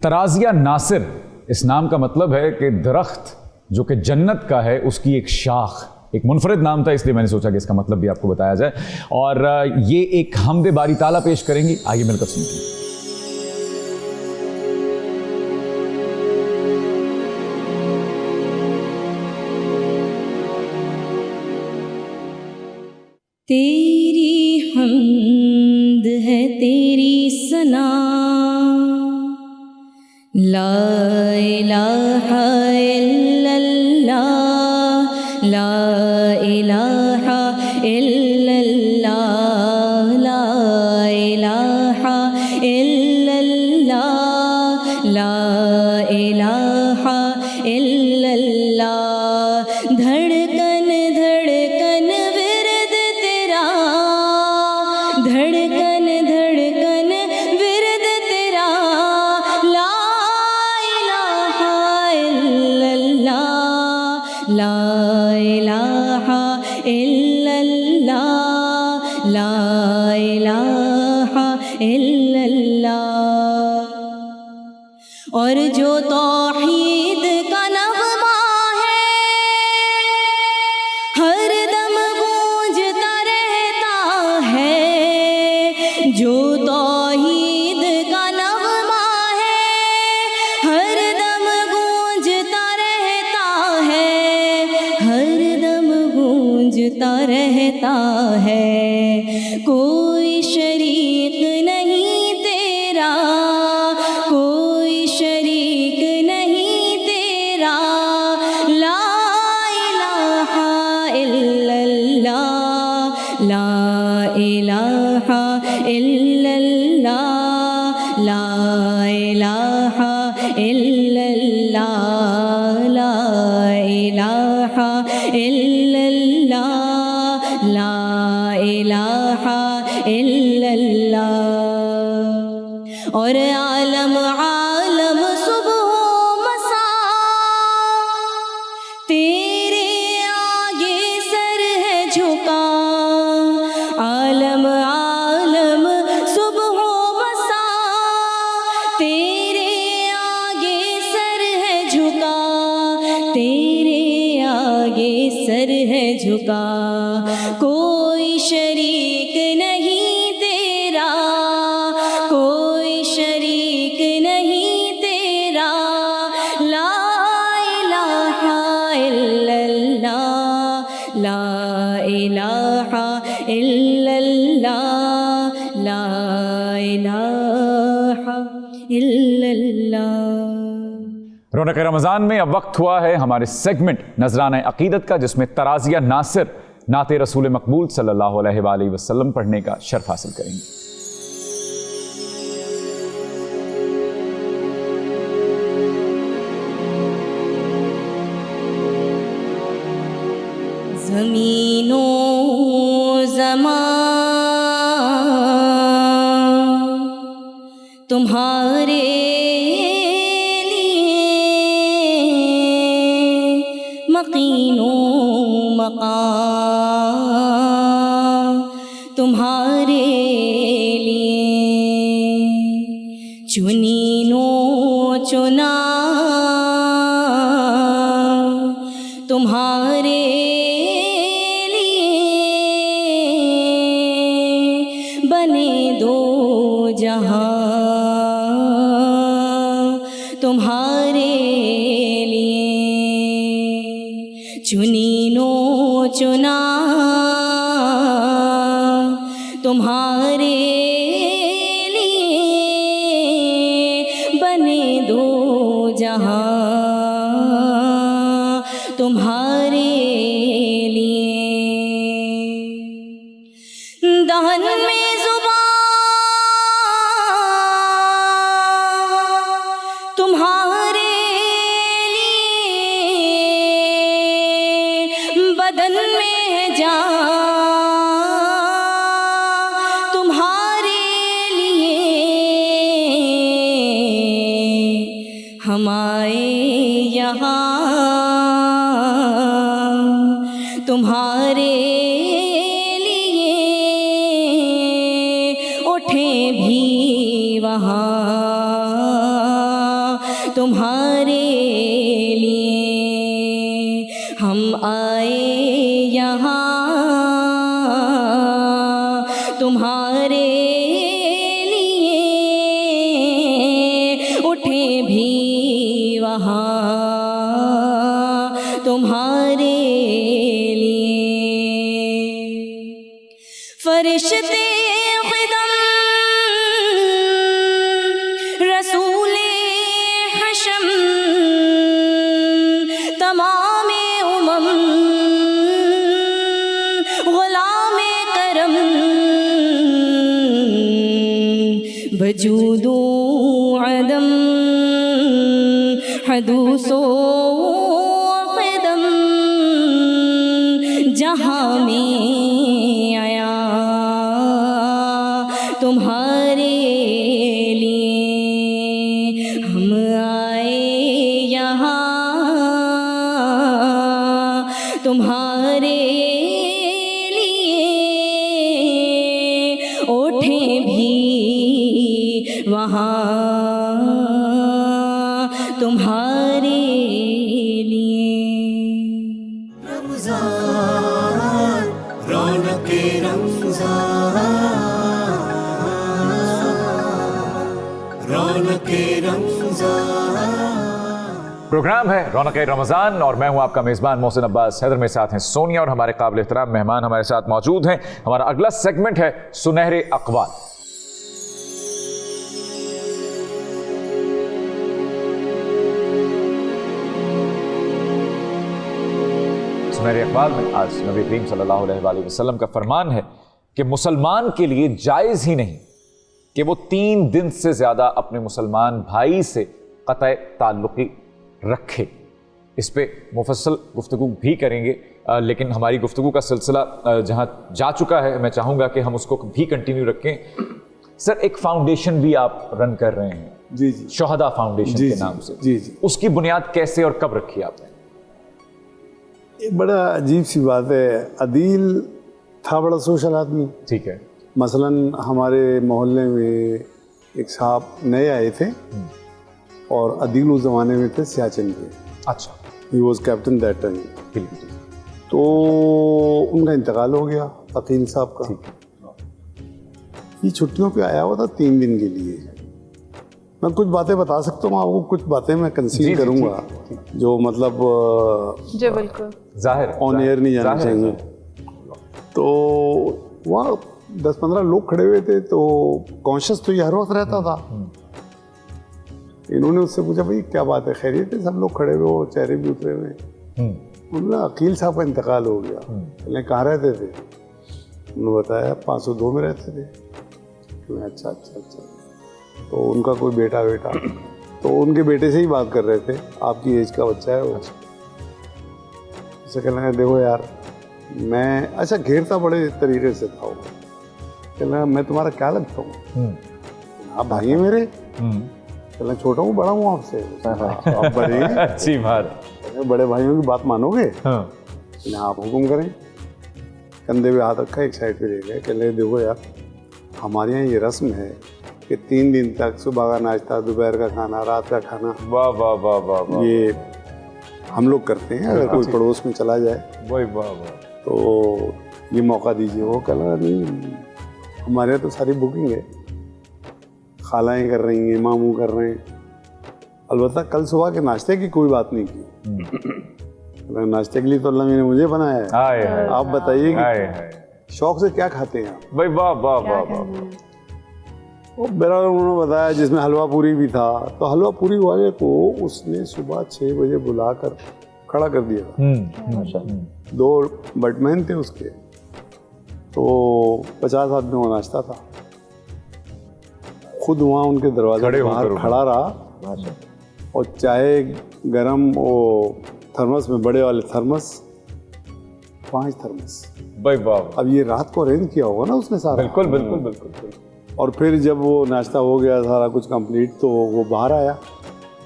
ترازیہ ناصر اس نام کا مطلب ہے کہ درخت جو کہ جنت کا ہے اس کی ایک شاخ. ایک منفرد نام تھا، اس لیے میں نے سوچا کہ اس کا مطلب بھی آپ کو بتایا جائے. اور یہ ایک حمد باری تعالیٰ پیش کریں گی، آئیے مل کر سنتے ہیں. تیری حمد ہے تیری ثنا، لا الہ الا اللہ، لا الہ الا اللہ، لا الہ الا اللہ، لا الہ الا اللہ۔ دھڑکن دھڑکن ورد تیرا، دھڑکن دھڑکن ورد تیرا، لا الہ الا اللہ، لا الہ الا اللہ، لا الہ الا اللہ۔ اور جو توحید کا نغمہ ہے ہر دم گونجتا رہتا ہے، جو توحید کا نغمہ ہے ہر دم گونجتا رہتا ہے، ہر دم گونجتا رہتا ہے۔ کوئی شریک نہیں تیرا، کوئی شریک نہیں تیرا، لا الہ الا اللہ، لا الہ الا اللہ، لا الہ الا اللہ، لا الہ الا اللہ، لا الہ الا اللہ۔ اور عالم عالم صبح و مساء تیرے آگے سر ہے جھکا، عالم عالم صبح و مساء تیرے آگے سر ہے جھکا، تیرے آگے سر ہے جھکا۔ کوئی شریک نہیں تیرا، کوئی شریک نہیں تیرا، لا الہ الا اللہ، لا الہ الا اللہ، لا الہ الا اللہ۔ رونق رمضان میں اب وقت ہوا ہے ہمارے سیگمنٹ نذرانہ عقیدت کا، جس میں ترازیہ ناصر نعت رسول مقبول صلی اللہ علیہ وآلہ وسلم پڑھنے کا شرف حاصل کریں گے۔ زمین و زمان تمہارے لیے، مقین و مقام تمہارے لیے، چنین و چنا تمہارے لیے، بنے دو جہاں تمہارے لیے، چنین و چنا تمہارے لیے، بنے دو جہاں تمہارے لیے۔ دہن میں زبان تمہارے لیے، بدن میں ہے جان تمہارے لیے، ہم آئے یہاں تمہارے لیے، اٹھیں بھی وہاں تمہارے لیے، ہم آئے یہاں تمہارے لیے، اٹھیں بھی وہاں تمہارے لیے۔ فرشتے خدم رسول حشم تمام امم غلام کرم وجود و عدم حدوث و قدم جہاں میں آیا تمہارے لیے ہم آئے یہاں تمہارے لیے اٹھیں بھی وہاں تمہارے لیے. رمضان رونق رمضان رونق رمضان. پروگرام ہے رونق رمضان اور میں ہوں آپ کا میزبان محسن عباس. حیدر میں ساتھ ہیں سونیا اور ہمارے قابل احترام مہمان ہمارے ساتھ موجود ہیں. ہمارا اگلا سیگمنٹ ہے سنہرے اقوال. سنہرے اقوال میں آج نبی کریم صلی اللہ علیہ وآلہ وسلم کا فرمان ہے کہ مسلمان کے لیے جائز ہی نہیں کہ وہ 3 دن سے زیادہ اپنے مسلمان بھائی سے قطع تعلقی رکھے. اس پہ مفصل گفتگو بھی کریں گے لیکن ہماری گفتگو کا سلسلہ جہاں جا چکا ہے میں چاہوں گا کہ ہم اس کو بھی کنٹینیو رکھیں. سر ایک فاؤنڈیشن بھی آپ رن کر رہے ہیں جی جی شہداء فاؤنڈیشن کے نام سے. جی جی اس کی بنیاد کیسے اور کب رکھی آپ نے؟ ایک بڑا عجیب سی بات ہے. عدیل تھا بڑا سوشل آدمی. ٹھیک ہے. مثلا ہمارے محلے میں ایک صاحب نئے آئے تھے اور عدیل اس زمانے میں تھے سیاچن کے. اچھا. He was captain that time. تو ان کا انتقال ہو گیا عقیل صاحب کا. یہ چھٹیوں پہ آیا ہوا تھا 3 دن کے لیے. میں کچھ باتیں بتا سکتا ہوں آپ کو, کچھ باتیں میں کنسیل کروں گا جو مطلب جی بالکل ظاہر آن ایئر نہیں جانا چاہیے. تو وہاں 10-15 لوگ کھڑے ہوئے تھے تو کانشیس تو یہ ہر وقت رہتا تھا. انہوں نے اس سے پوچھا بھائی کیا بات ہے, خیریت ہے؟ سب لوگ کھڑے ہوئے ہو, چہرے بھی اترے ہوئے. انہوں نے عقیل صاحب کا انتقال ہو گیا. پہلے کہاں رہتے تھے؟ انہوں نے بتایا 502 میں رہتے تھے. اچھا اچھا اچھا. تو ان کا کوئی بیٹا تو ان کے بیٹے سے ہی بات کر رہے تھے, آپ کی ایج کا بچہ ہے وہ. اسے کہنا ہے دیکھو یار میں اچھا گھیرتا بڑے طریقے سے تھا. وہ کہنا میں تمہارا کیا لگتا ہوں؟ آپ بھائی ہیں میرے؟ کہنا چھوٹا ہوں بڑا ہوں آپ سے. آپ بڑے ہیں. اچھی بات. بڑے بھائیوں کی بات مانو گے؟ آپ حکم کریں. کندھے پہ ہاتھ رکھا, ایک سائڈ پہ لے گئے. کہ لے دیکھو یار ہمارے یہاں یہ رسم ہے کہ 3 دن تک صبح کا ناشتہ, دوپہر کا کھانا, رات کا کھانا, واہ واہ واہ واہ, یہ ہم لوگ کرتے ہیں. اگر کوئی پڑوس میں چلا جائے واہ واہ واہ تو یہ موقع دیجیے. وہ کہنا نہیں ہمارے یہاں تو ساری بکنگ ہے, خالائیں کر رہی ہیں, ماموں کر رہے ہیں. البتہ کل صبح کے ناشتے کی کوئی بات نہیں کی. ناشتے کے لیے تو اللہ نے مجھے بنایا ہے. آپ بتائیے کہ شوق سے کیا کھاتے ہیں آپ؟ بھائی واہ واہ واہ واہ. میرا انہوں نے بتایا جس میں حلوہ پوری بھی تھا. تو حلوہ پوری والے کو اس نے صبح 6 بجے بلا کر کھڑا کر دیا. 2 بٹمین تھے اس کے, تو 50 آدمی وہ ناشتہ تھا. خود وہاں ان کے دروازے کے باہر کھڑا رہا اور چائے گرم وہ تھرمس میں, بڑے والے تھرمس, 5 تھرمس. بھائی واہ. اب یہ رات کو ارینج کیا ہوگا نا اس نے سارا. بالکل بالکل بالکل. اور پھر جب وہ ناشتہ ہو گیا سارا کچھ کمپلیٹ تو وہ باہر آیا.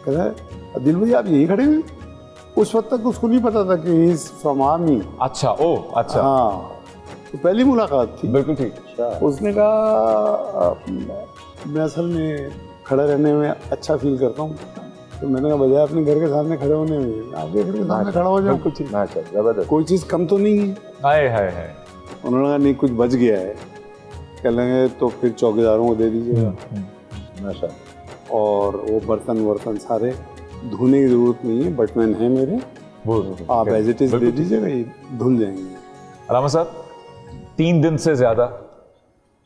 کہتا ہے عدیل بھائی آپ یہیں کھڑے ہوئے؟ اس وقت تک اس کو نہیں پتا تھا کہ ہی از فرام آرمی. اچھا او اچھا. ہاں تو پہلی ملاقات تھی. بالکل ٹھیک. اس نے کہا میں اصل میں کھڑے رہنے میں اچھا فیل کرتا ہوں. تو میں نے کہا بجائے اپنے گھر کے سامنے کھڑے ہونے میں آپ کے گھر کے سامنے کھڑا ہو جاؤ. کوئی چیز کم تو نہیں ہے. ہائے ہائے ہائے. انہوں نے کہا نہیں کچھ بچ گیا ہے. کہہ لیں گے تو پھر چوکیداروں کو دے دیجیے گا. اور وہ برتن سارے دھونے کی ضرورت نہیں ہے, بٹمین ہیں میرے, آپ ایز اٹ از دے دیجیے گا, یہ دھل جائیں گے. علامہ صاحب 3 دن سے زیادہ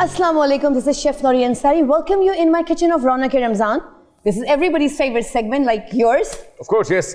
Assalamu alaikum, this is Chef Nouri Ansari. Welcome you in my kitchen of Raunak Ramzan. This is everybody's favorite segment like yours. Of course, yes.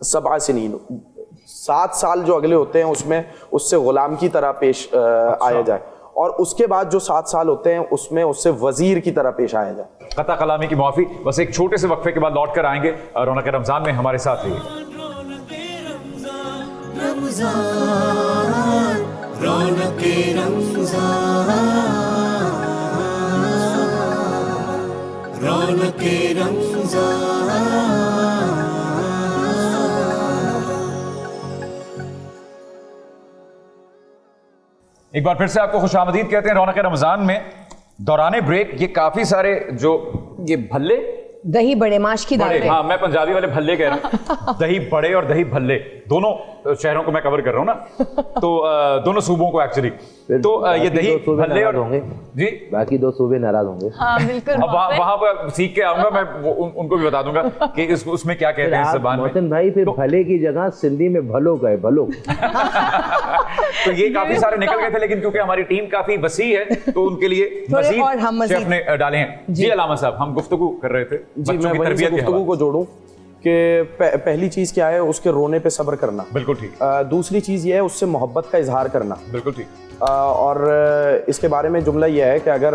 7 Sanin 7 سال جو اگلے ہوتے ہیں اس میں اس سے غلام کی طرح پیش آیا جائے, اور اس کے بعد جو 7 سال ہوتے ہیں اس میں اس سے وزیر کی طرح پیش آیا جائے. قطع کلامی کی معافی, بس ایک چھوٹے سے وقفے کے بعد لوٹ کر آئیں گے. رونق رمضان میں ہمارے ساتھ رہیے. رونق رمضان, رونق رمضان. ایک بار پھر سے آپ کو خوش آمدید کہتے ہیں رونق رمضان میں. دوران بریک یہ کافی سارے جو یہ بھلے دہی بڑے ماش کی دال بڑے, ہاں میں پنجابی والے بھلے کہہ رہا ہوں, دہی بڑے اور دہی بھلے دونوں شہروں کو میں کور کر رہا ہوں نا, تو دونوں صوبوں کو ایکچولی. تو یہ دہی بھلے اور ہوں گے جی باقی 2 صوبے ناراض ہوں گے. ہاں بالکل, وہاں پر سیکھ کے آؤں گا میں, ان کو بھی بتا دوں گا کہ اس میں کیا کہتے ہیں اس زبان میں. محسن بھائی پھر بھلے کی جگہ سندھی میں بھلو گئے, بھلو. تو یہ کافی سارے نکل گئے تھے, لیکن کیونکہ ہماری ٹیم کافی وسیع ہے تو ان کے لیے مزید شیف نے ڈالے ہیں. جی علامہ صاحب, ہم گفتگو کر رہے تھے بچوں کی تربیت کی گفتگو کو جوڑوں کہ پہلی چیز کیا ہے, اس کے رونے پہ صبر کرنا. بالکل ٹھیک. دوسری چیز یہ ہے اس سے محبت کا اظہار کرنا. بالکل ٹھیک. اور اس کے بارے میں جملہ یہ ہے کہ اگر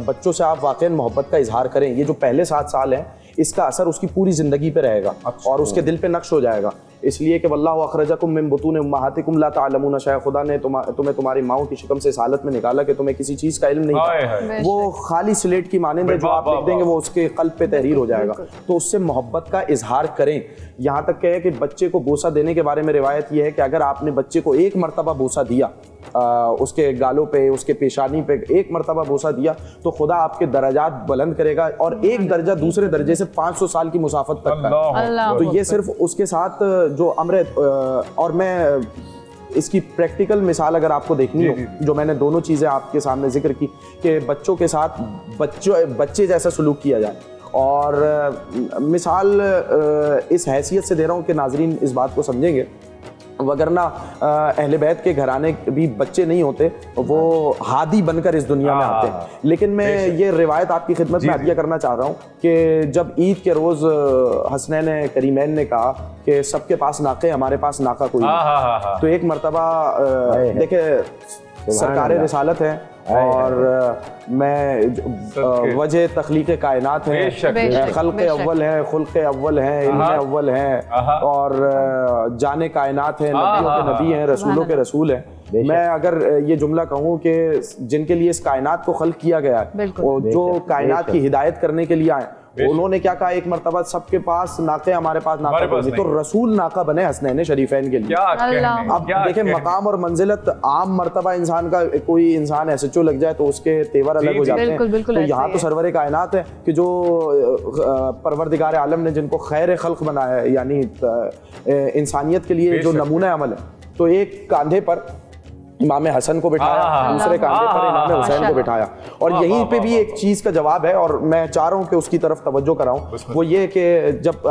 بچوں سے آپ واقعاً محبت کا اظہار کریں, یہ جو پہلے 7 سال ہیں اس کا اثر اس کی پوری زندگی پہ رہے گا اور اس کے دل پہ نقش ہو جائے گا. اس لیے کہ واللہ اخرجکم من بطون امہاتکم لا تعلمون شیئا, خدا نے تمہیں تمہاری ماؤں کی شکم سے اس حالت میں نکالا کہ تمہیں کسی چیز کا علم نہیں تھا. وہ خالی سلیٹ کی مانند ہے, جو آپ لکھ دیں گے وہ اس کے قلب پہ تحریر ہو جائے گا. تو اس سے محبت کا اظہار کریں. یہاں تک کہ بچے کو بوسہ دینے کے بارے میں روایت یہ ہے کہ اگر آپ نے بچے کو 1 مرتبہ بوسہ دیا, اس کے گالوں پہ, اس کے پیشانی پہ 1 مرتبہ بوسہ دیا, تو خدا آپ کے درجات بلند کرے گا, اور 1 درجہ دوسرے درجے سے 500 سال کی مسافت تک کا. تو یہ صرف اس کے ساتھ جو امر, اور میں اس کی پریکٹیکل مثال اگر آپ کو دیکھنی ہو, جو میں نے دونوں چیزیں آپ کے سامنے ذکر کی کہ بچوں کے ساتھ بچے جیسا سلوک کیا جائے. اور مثال اس حیثیت سے دے رہا ہوں کہ ناظرین اس بات کو سمجھیں گے, وگرنہ اہل بیت کے گھرانے بھی بچے نہیں ہوتے, وہ ہادی بن کر اس دنیا میں آتے ہیں. لیکن میں یہ روایت آپ کی خدمت میں عطیہ کرنا چاہ رہا ہوں کہ جب عید کے روز حسنین کریمین نے کہا کہ سب کے پاس ناقے, ہمارے پاس ناقہ کوئی نہیں, تو ایک مرتبہ دیکھیں سرکار رسالت ہے اور میں وجہ تخلیق کائنات ہے, خلق اول ہے, خلق اول ہے, علم اول ہے, اور جان کائنات ہے, نبیوں کے نبی ہیں, رسولوں کے رسول ہیں. میں اگر یہ جملہ کہوں کہ جن کے لیے اس کائنات کو خلق کیا گیا ہے, جو کائنات کی ہدایت کرنے کے لیے آئے, انہوں نے کیا کہا ایک مرتبہ سب کے پاس ناقے, ہمارے پاس ناقہ کوئی نہیں, تو رسول ناقہ بنے حسنین شریفین کے لیے. اب دیکھیں مقام اور منزلت, عام مرتبہ انسان کا کوئی انسان ایس ایچ او لگ جائے تو اس کے تیور الگ ہو جاتے ہیں, تو یہاں تو سرور کائنات ہے کہ جو پروردگار عالم نے جن کو خیر خلق بنایا ہے, یعنی انسانیت کے لیے جو نمونہ عمل ہے, تو ایک کاندھے پر امام حسن کو بٹھایا, دوسرے کاندھے پر امام حسین کو بٹھایا. اور یہیں پہ بھی ایک چیز کا جواب ہے, اور میں چاہ رہا ہوں کہ اس کی طرف توجہ کراؤں. وہ یہ کہ جب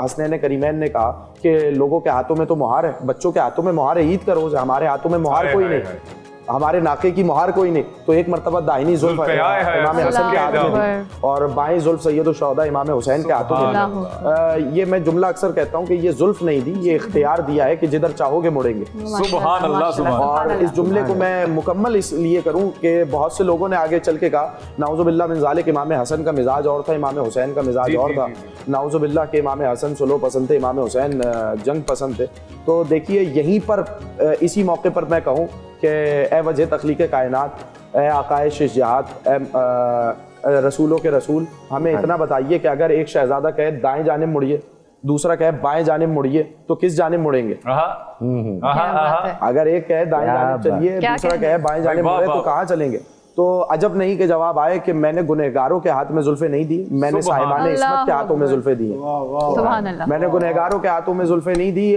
حسنین کریمین نے کہا کہ لوگوں کے ہاتھوں میں تو مہار ہے, بچوں کے ہاتھوں میں مہار ہے, عید کا روز ہے, ہمارے ہاتھوں میں مہار کوئی نہیں, ہمارے ناقے کی مہار کوئی نہیں. تو ایک مرتبہ داہنی زلف امام حسن کے ہاتھ میں تھی اور بائیں زلف سید الشہداء امام حسین کے ہاتھوں میں. یہ میں جملہ اکثر کہتا ہوں کہ یہ زلف نہیں دی, یہ اختیار دیا ہے کہ جدھر چاہو گے مڑیں گے. سبحان اللہ, سبحان. اور اس جملے کو میں مکمل اس لیے کروں کہ بہت سے لوگوں نے آگے چل کے کہا نعوذ باللہ من ذالک, امام حسن کا مزاج اور تھا, امام حسین کا مزاج اور تھا, نعوذ باللہ کہ امام حسن سلو پسند تھے, امام حسین جنگ پسند تھے. تو دیکھیے یہیں پر اسی موقع پر میں کہوں کہ اے وجہ تخلیق کائنات, اے آقائے شش جہات, اے رسولوں کے رسول, ہمیں اتنا بتائیے کہ اگر ایک شہزادہ کہے دائیں جانب مڑیے, دوسرا کہے بائیں جانب مڑیے, تو کس جانب مڑیں گے؟ اگر ایک کہے دائیں جانب چلیے, دوسرا کہے بائیں جانب مڑے, تو کہاں چلیں گے؟ تو عجب نہیں کہ جواب آئے کہ میں نے گنہگاروں کے ہاتھ میں زلفیں نہیں دی, میں نے صاحبان عصمت کے ہاتھوں میں زلفیں دی ہیں. میں نے گنہگاروں کے ہاتھوں میں زلفیں نہیں دی.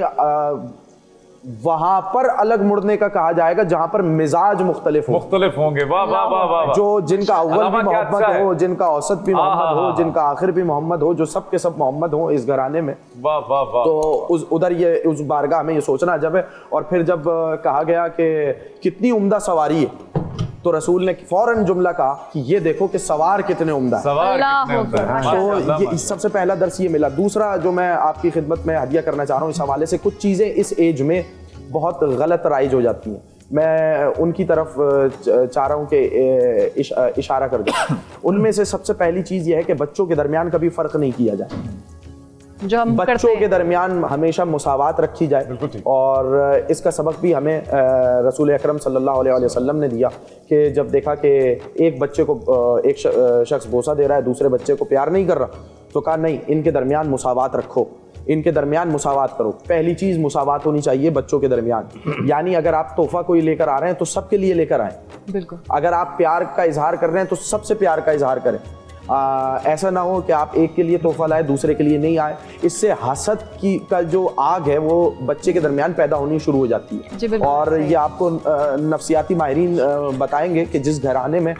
وہاں پر الگ مڑنے کا کہا جائے گا جہاں پر مزاج مختلف ہوں گے. واہ واہ واہ واہ. جو جن کا اول بھی محمد ہو, جن کا اوسط بھی محمد ہو, جن کا آخر بھی محمد ہو, جو سب کے سب محمد ہوں اس گھرانے میں. تو ادھر یہ اس بارگاہ میں یہ سوچنا عجب ہے. اور پھر جب کہا گیا کہ کتنی عمدہ سواری ہے, تو رسول نے فوراً جملہ کہا کہ یہ دیکھو کہ سوار کتنے عمدہ ہیں. تو یہ سب سے پہلا درس یہ ملا. دوسرا جو میں آپ کی خدمت میں ہدیہ کرنا چاہ رہا ہوں اس حوالے سے, کچھ چیزیں اس ایج میں بہت غلط رائج ہو جاتی ہیں, میں ان کی طرف چاہ رہا ہوں کہ اشارہ کر دوں. ان میں سے سب سے پہلی چیز یہ ہے کہ بچوں کے درمیان کبھی فرق نہیں کیا جائے, بچوں کے درمیان ہمیشہ مساوات رکھی جائے. اور اس کا سبق بھی ہمیں رسول اکرم صلی اللہ علیہ وسلم نے دیا کہ جب دیکھا کہ ایک بچے کو ایک شخص بوسہ دے رہا ہے, دوسرے بچے کو پیار نہیں کر رہا, تو کہا نہیں, ان کے درمیان مساوات رکھو, ان کے درمیان مساوات کرو. پہلی چیز مساوات ہونی چاہیے بچوں کے درمیان, یعنی اگر آپ تحفہ کوئی لے کر آ رہے ہیں تو سب کے لیے لے کر آئیں. بالکل. اگر آپ پیار کا اظہار کر رہے ہیں تو سب سے پیار کا اظہار کریں. ایسا نہ ہو کہ آپ ایک کے لیے تحفہ لائے دوسرے کے لیے نہیں آئے. اس سے حسد کی کا جو آگ ہے وہ بچے کے درمیان پیدا ہونی شروع ہو جاتی ہے. اور یہ آپ کو نفسیاتی ماہرین بتائیں گے کہ جس گھرانے میں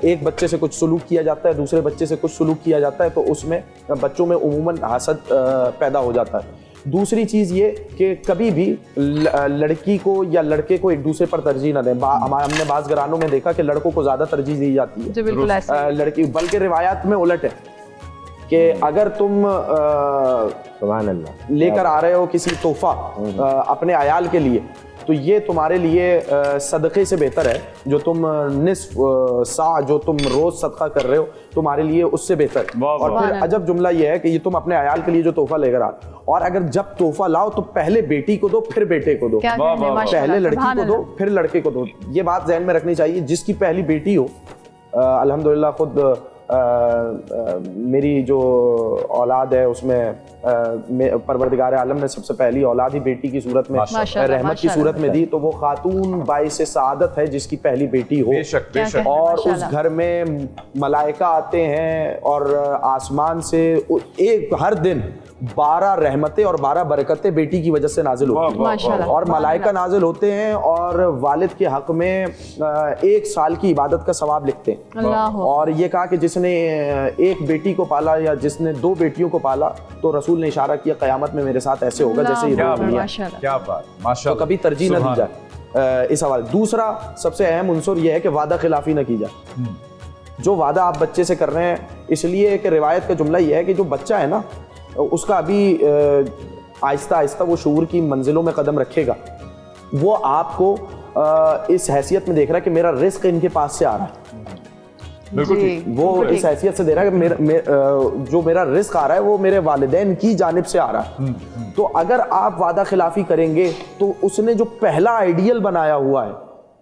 ایک بچے سے کچھ سلوک کیا جاتا ہے, دوسرے بچے سے کچھ سلوک کیا جاتا ہے, تو اس میں بچوں میں عموماً حسد پیدا ہو جاتا ہے. دوسری چیز یہ کہ کبھی بھی لڑکی کو یا لڑکے کو ایک دوسرے پر ترجیح نہ دیں. ہم نے بعض گھرانوں میں دیکھا کہ لڑکوں کو زیادہ ترجیح دی جاتی ہے لڑکی, بلکہ روایات میں الٹ ہے کہ اگر تم سبحان اللہ لے کر آ رہے ہو کسی تحفہ اپنے عیال کے لیے, تو یہ تمہارے لیے صدقے سے بہتر ہے. جو تم نصف سا جو تم روز صدقہ کر رہے ہو تمہارے لیے اس سے بہتر. اور پھر عجب جملہ یہ ہے کہ یہ تم اپنے عیال کے لیے جو تحفہ لے کر آ, اور اگر جب تحفہ لاؤ تو پہلے بیٹی کو دو پھر بیٹے کو دو, پہلے لڑکی کو دو پھر لڑکے کو دو. یہ بات ذہن میں رکھنی چاہیے. جس کی پہلی بیٹی ہو, الحمدللہ خود میری جو اولاد ہے اس میں پروردگار عالم نے سب سے پہلی اولاد ہی بیٹی کی صورت میں رحمت کی صورت میں دی, تو وہ خاتون باعث سعادت ہے جس کی پہلی بیٹی ہو. اور اس گھر میں ملائکہ آتے ہیں اور آسمان سے ایک ہر دن 12 رحمتیں اور 12 برکتیں بیٹی کی وجہ سے نازل ہوتی ہیں, اور ملائکہ نازل ہوتے ہیں اور والد کے حق میں 1 سال کی عبادت کا ثواب لکھتے ہیں. اور یہ کہا کہ جس نے ایک بیٹی کو پالا یا جس نے 2 بیٹیوں کو پالا, تو رسول نے اشارہ کیا قیامت میں میرے ساتھ ایسے ہوگا جیسے یہ 2 بیٹیاں. کیا بات, ماشاء اللہ. تو کبھی ترجیح نہ دی جائے اس حوالے. دوسرا سب سے اہم عنصر یہ ہے کہ وعدہ خلافی نہ کی جائے. جو وعدہ آپ بچے سے کر رہے ہیں, اس لیے کہ روایت کا جملہ یہ ہے کہ جو بچہ ہے نا اس کا ابھی آہستہ آہستہ وہ شعور کی منزلوں میں قدم رکھے گا. وہ آپ کو اس حیثیت میں دیکھ رہا ہے کہ میرا رزق ان کے پاس سے آ رہا ہے. وہ اس حیثیت سے دے رہا ہے کہ جو میرا رزق آ رہا ہے وہ میرے والدین کی جانب سے آ رہا ہے. تو اگر آپ وعدہ خلافی کریں گے تو اس نے جو پہلا آئیڈیل بنایا ہوا ہے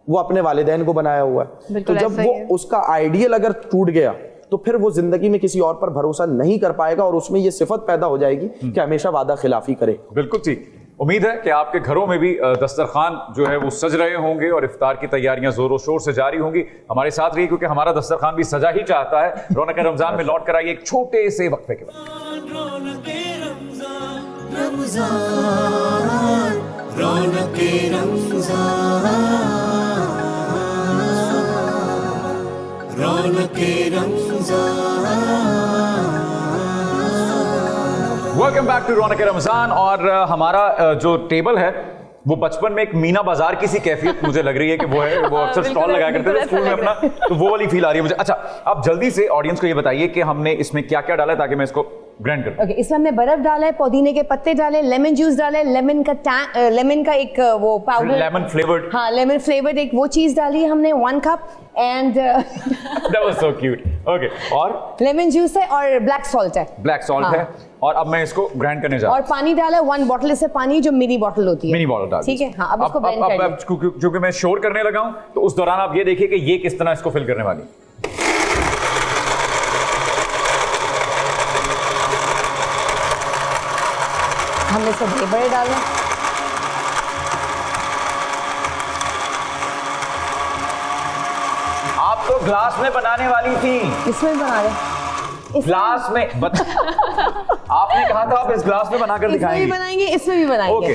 وہ اپنے والدین کو بنایا ہوا ہے. تو جب وہ اس کا آئیڈیل اگر ٹوٹ گیا تو پھر وہ زندگی میں کسی اور پر بھروسہ نہیں کر پائے گا, اور اس میں یہ صفت پیدا ہو جائے گی کہ ہمیشہ وعدہ خلافی کرے. بالکل ٹھیک. امید ہے کہ آپ کے گھروں میں بھی دسترخوان جو ہے وہ سج رہے ہوں گے اور افطار کی تیاریاں زور و شور سے جاری ہوں گی. ہمارے ساتھ رہیے کیونکہ ہمارا دسترخوان بھی سجا ہی چاہتا ہے. رونق رمضان میں لوٹ کر آئیے ایک چھوٹے سے وقفے کے بعد. رونق رمضان رونق رمضان رونق رمضان. ویلکم بیک ٹو رونق رمضان. اور ہمارا جو ٹیبل ہے وہ بچپن میں ایک مینا بازار کی سی کیفیت مجھے لگ رہی ہے کہ وہ ہے. وہ اکثر سٹال لگایا کرتے تھے اسکول میں اپنا, تو وہ والی فیل آ رہی ہے مجھے. اچھا آپ جلدی سے آڈینس کو یہ بتائیے کہ ہم نے اس میں کیا کیا ڈالا ہے تاکہ میں اس کو گرینڈ کروں. اوکے, اس میں ہم نے برف ڈالا ہے, پودینے کے پتے ڈالے, لیمن جوس ڈالے, لیمن کا ایک وہ پاؤڈر, لیمن فلیورڈ, ہاں لیمن فلیورڈ ایک وہ چیز ڈالی ہے ہم نے 1 cup, and that was so cute. Okay, اور لیمن جوس ہے اور بلیک سالٹ ہے. بلیک سالٹ ہے, اور اب میں اس کو گرینڈ کرنے جا رہا ہوں. اور پانی ڈالا ہے 1 بوٹل سے پانی, جو منی بوٹل ہوتی ہے. منی بوٹل ڈال, ٹھیک ہے. ہاں اب اس کو بلینڈ کر لیں. کیونکہ میں شور کرنے لگا ہوں تو اس دوران آپ یہ دیکھیے کہ یہ کس طرح اس کو فل کرنے والی. ہم نے سب بڑے ڈالنا. آپ تو گلاس میں بنانے والی تھی. اس میں بنا رہے, گلاس میں آپ نے کہا تھا آپ اس گلاس میں بنا کر دکھائیں گے. بنائیں گے, اس میں بھی بنائیں گے.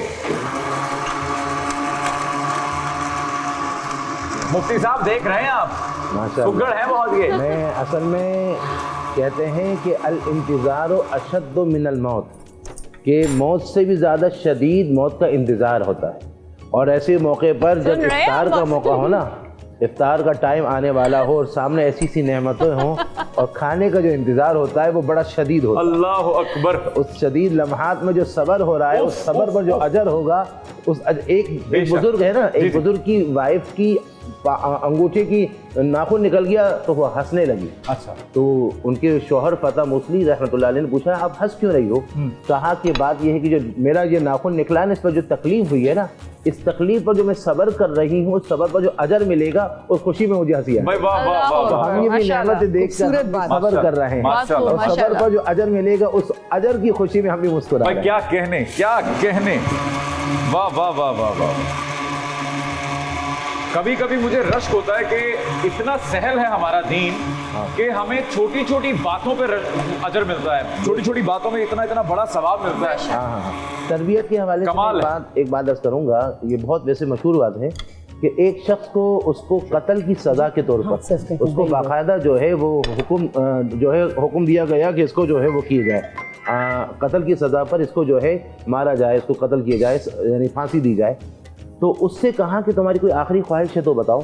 مفتی صاحب دیکھ رہے ہیں آپ, سگڑ ہے بہت. یہ میں اصل میں کہتے ہیں کہ الانتظار اشد من الموت, کہ موت سے بھی زیادہ شدید موت کا انتظار ہوتا ہے. اور ایسے موقع پر جب افطار کا موقع ہو نا افطار کا ٹائم آنے والا ہو اور سامنے ایسی سی نعمتیں ہوں اور کھانے کا جو انتظار ہوتا ہے وہ بڑا شدید ہوتا ہے. اللہ اکبر. اس شدید لمحات میں جو صبر ہو رہا ہے اس صبر پر جو اجر ہوگا اس ایک بزرگ ہے نا, ایک بزرگ کی وائف کی انگوٹھے کی ناخن نکل گیا تو وہ ہنسنے لگی. اچھا. تو ان کے شوہر فتح موصلی رحمۃ اللہ علیہ نے پوچھا آپ ہنس کیوں رہی ہو؟ کہا کہ بات یہ ہے کہ جو میرا یہ ناخن نکلا ہے نا اس پر جو تکلیف ہوئی ہے نا, اس تکلیف پر جو میں صبر کر رہی ہوں اس صبر پر جو اجر ملے گا اس خوشی میں مجھے ہنسی آئی. تو ہم یہ بھی نعمت دیکھ کر صبر کر رہے ہیں اور صبر پر جو اجر ملے گا اس اجر کی خوشی میں ہم بھی مسکرا رہے ہیں. کیا کہنے, کیا کہنے. واہ واہ واہ واہ واہ. کبھی کبھی مجھے رشک ہوتا ہے کہ اتنا سہل ہے ہمارا دین کہ ہمیں چھوٹی چھوٹی باتوں پہ اجر ملتا ہے, چھوٹی چھوٹی باتوں میں اتنا اتنا بڑا ثواب ملتا ہے. تربیت کے حوالے سے ایک بات عرض کروں گا, یہ بہت ویسے مشہور بات ہے کہ ایک شخص کو اس کو قتل کی سزا کے طور پر اس کو باقاعدہ جو ہے وہ حکم دیا گیا کہ اس کو جو ہے وہ کیا جائے, قتل کی سزا پر اس کو جو ہے مارا جائے, اس کو قتل کیا جائے, یعنی پھانسی دی جائے. تو اس سے کہا کہ تمہاری کوئی آخری خواہش ہے تو بتاؤ.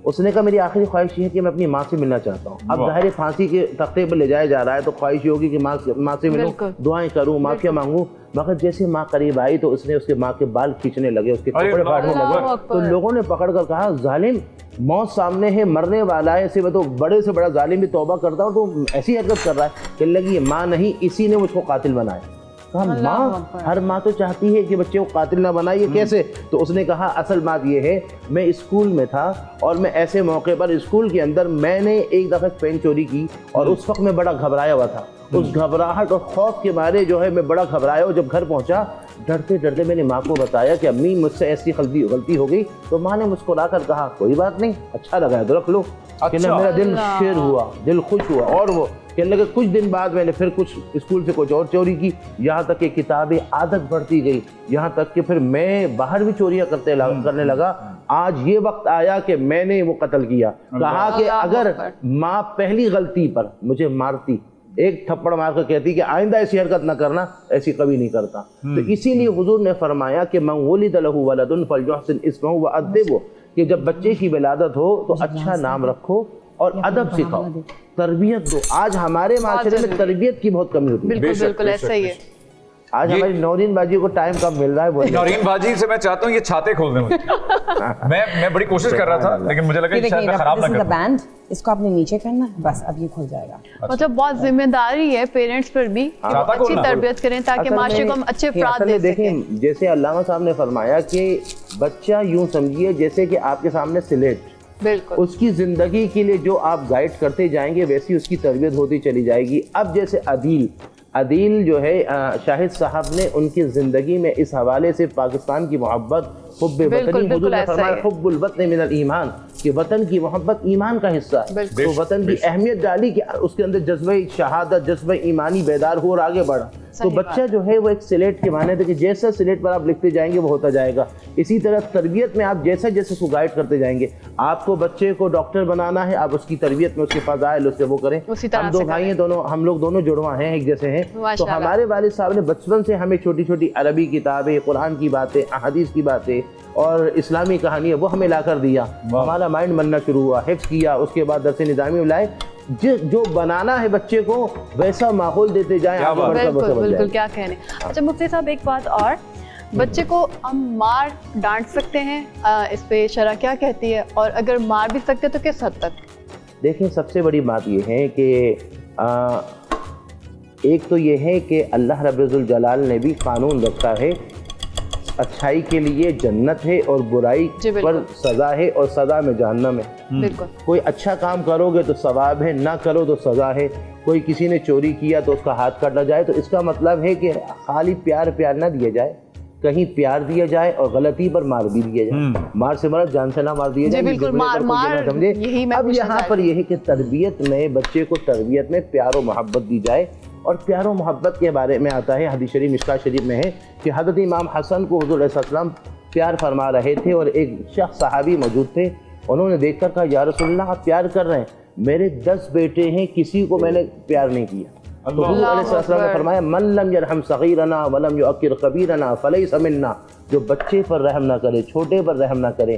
اس نے کہا میری آخری خواہش یہ ہے کہ میں اپنی ماں سے ملنا چاہتا ہوں. اب ظاہر پھانسی کے تختے پر لے جایا جا رہا ہے تو خواہش یہ ہوگی کہ ماں سے ملوں, دعائیں کروں, معافیا مانگوں. مگر جیسے ماں قریب آئی تو اس نے اس کے ماں کے بال کھینچنے لگے, اس کے کپڑے پھاڑنے لگے. تو لوگوں نے پکڑ کر کہا ظالم, موت سامنے ہے, مرنے والا ہے, اسے میں تو بڑے سے بڑا ظالم بھی توبہ کرتا ہوں تو ایسی حرکت کر رہا ہے. کہنے لگی یہ ماں نہیں, اسی نے مجھ کو قاتل بنایا. ماں, ہر ماں تو چاہتی ہے کہ بچے کو قاتل نہ بنائے, کیسے؟ تو اس نے کہا اصل بات یہ ہے میں اسکول میں تھا اور میں ایسے موقع پر اسکول کے اندر میں نے ایک دفعہ پین چوری کی اور اس وقت میں بڑا گھبرایا ہوا تھا. اس گھبراہٹ اور خوف کے مارے جو ہے میں بڑا گھبرایا, اور جب گھر پہنچا ڈرتے ڈرتے میں نے ماں کو بتایا کہ امی مجھ سے ایسی غلطی ہو گئی. تو ماں نے مسکرا کر کہا کوئی بات نہیں, اچھا لگا ہے تو رکھ لو. میرا دل شیر ہوا, دل خوش ہوا. اور وہ کہنے لگے کچھ دن بعد میں نے پھر کچھ اسکول سے کچھ اور چوری کی, یہاں تک کہ کتابیں عادت بڑھتی گئی, یہاں تک کہ پھر میں باہر بھی چوریاں کرنے لگا. آج یہ وقت آیا کہ میں نے وہ قتل کیا. کہا کہ اگر ماں پہلی غلطی پر مجھے مارتی, ایک تھپڑ مار کر کہتی کہ آئندہ ایسی حرکت نہ کرنا, ایسی کبھی نہیں کرتا. تو اسی لیے حضور نے فرمایا کہ من ولد له ولد فلیحسن اسمہ وادبہ, کہ جب بچے کی ولادت ہو تو اچھا نام رکھو اور ادب سکھاؤ, تربیت دو. آج ہمارے معاشرے میں تربیت کی بہت کمی ہوتی ہے. بالکل ایسا ہی ہے. آج ہماری نورین باجی کو ٹائم کم مل رہا ہے. نورین باجی سے میں چاہتا ہوں یہ چھاتے کھول دیں مجھے. میں بڑی کوشش کر رہا تھا لیکن مجھے لگا کہ شاید میں خراب نہ کروں. اس کو آپ نے نیچے کرنا ہے, بس اب یہ کھل جائے گا. مطلب بہت ذمہ داری ہے پیرنٹس پر بھی کہ وہ اچھی تربیت کریں تاکہ معاشرے کو ہم اچھے افراد دے سکیں. دیکھیں جیسے علامہ صاحب نے فرمایا کہ بچہ یوں سمجھیے جیسے کہ آپ کے سامنے سلیٹ, بالکل اس کی زندگی کے لیے جو آپ گائیڈ کرتے جائیں گے ویسی اس کی تربیت ہوتی چلی جائے گی. اب جیسے عدیل جو ہے شاہد صاحب نے ان کی زندگی میں اس حوالے سے پاکستان کی محبت, حب وطنی, حضور نے فرمایا حب الوطن من الایمان, کہ وطن کی محبت ایمان کا حصہ ہے. تو وطن کی اہمیت ڈالی کہ اس کے اندر جذبہ شہادت, جذبہ ایمانی بیدار ہو اور آگے بڑھا. تو بچہ جو ہے وہ ایک سلیٹ کے معنی تھے کہ جیسا سلیٹ پر آپ لکھتے جائیں گے وہ ہوتا جائے گا. اسی طرح تربیت میں آپ جیسا اس کو گائیڈ کرتے جائیں گے. آپ کو بچے کو ڈاکٹر بنانا ہے, آپ اس کی تربیت میں اس کے فضائل اس سے وہ کریں. ہم دو بھائی ہیں, ہم لوگ دونوں جڑواں ہیں, ایک جیسے ہیں. تو ہمارے والد صاحب نے بچپن سے ہمیں چھوٹی چھوٹی عربی کتابیں, قرآن کی باتیں, احادیث کی باتیں اور اسلامی کہانیاں وہ ہمیں لا کر دیا. ہمارا مائنڈ بننا شروع ہوا, حفظ کیا, اس کے بعد درس نظامی میں لائے. جو بنانا ہے بچے کو ویسا ماحول دیتے جائیں. بالکل کیا کہنے. اچھا مفتی صاحب ایک بات اور, بچے کو ہم مار ڈانٹ سکتے ہیں, اس پہ شرع کیا کہتی ہے, اور اگر مار بھی سکتے تو کس حد تک؟ دیکھیں سب سے بڑی بات یہ ہے کہ ایک تو یہ ہے کہ اللہ رب الجلال نے بھی قانون رکھا ہے, اچھائی کے لیے جنت ہے اور برائی پر سزا ہے, اور سزا میں جہنم ہے. بالکل. کوئی اچھا کام کرو گے تو ثواب ہے, نہ کرو تو سزا ہے. کوئی کسی نے چوری کیا تو اس کا ہاتھ کاٹا جائے. تو اس کا مطلب ہے کہ خالی پیار نہ دیا جائے, کہیں پیار دیا جائے اور غلطی پر مار بھی دیا جائے. مار سے مراد جان سے نہ مار دیا جائے. اب یہاں پر یہ ہے کہ تربیت میں بچے کو تربیت میں پیار و محبت دی جائے. اور پیار و محبت کے بارے میں آتا ہے حدیث شریف مشکاۃ شریف میں ہے کہ حضرت امام حسن کو حضور علیہ السلام پیار فرما رہے تھے, اور ایک شخص صحابی موجود تھے, انہوں نے دیکھ کر کہا یا رسول اللہ آپ پیار کر رہے ہیں, میرے 10 بیٹے ہیں, کسی کو میں نے پیار نہیں کیا. تو حضور علیہ السلام نے فرمایا من لم یرحم صغیرنا ولم یعقر کبیرنا فلیس منا, جو بچے پر رحم نہ کرے, چھوٹے پر رحم نہ کرے,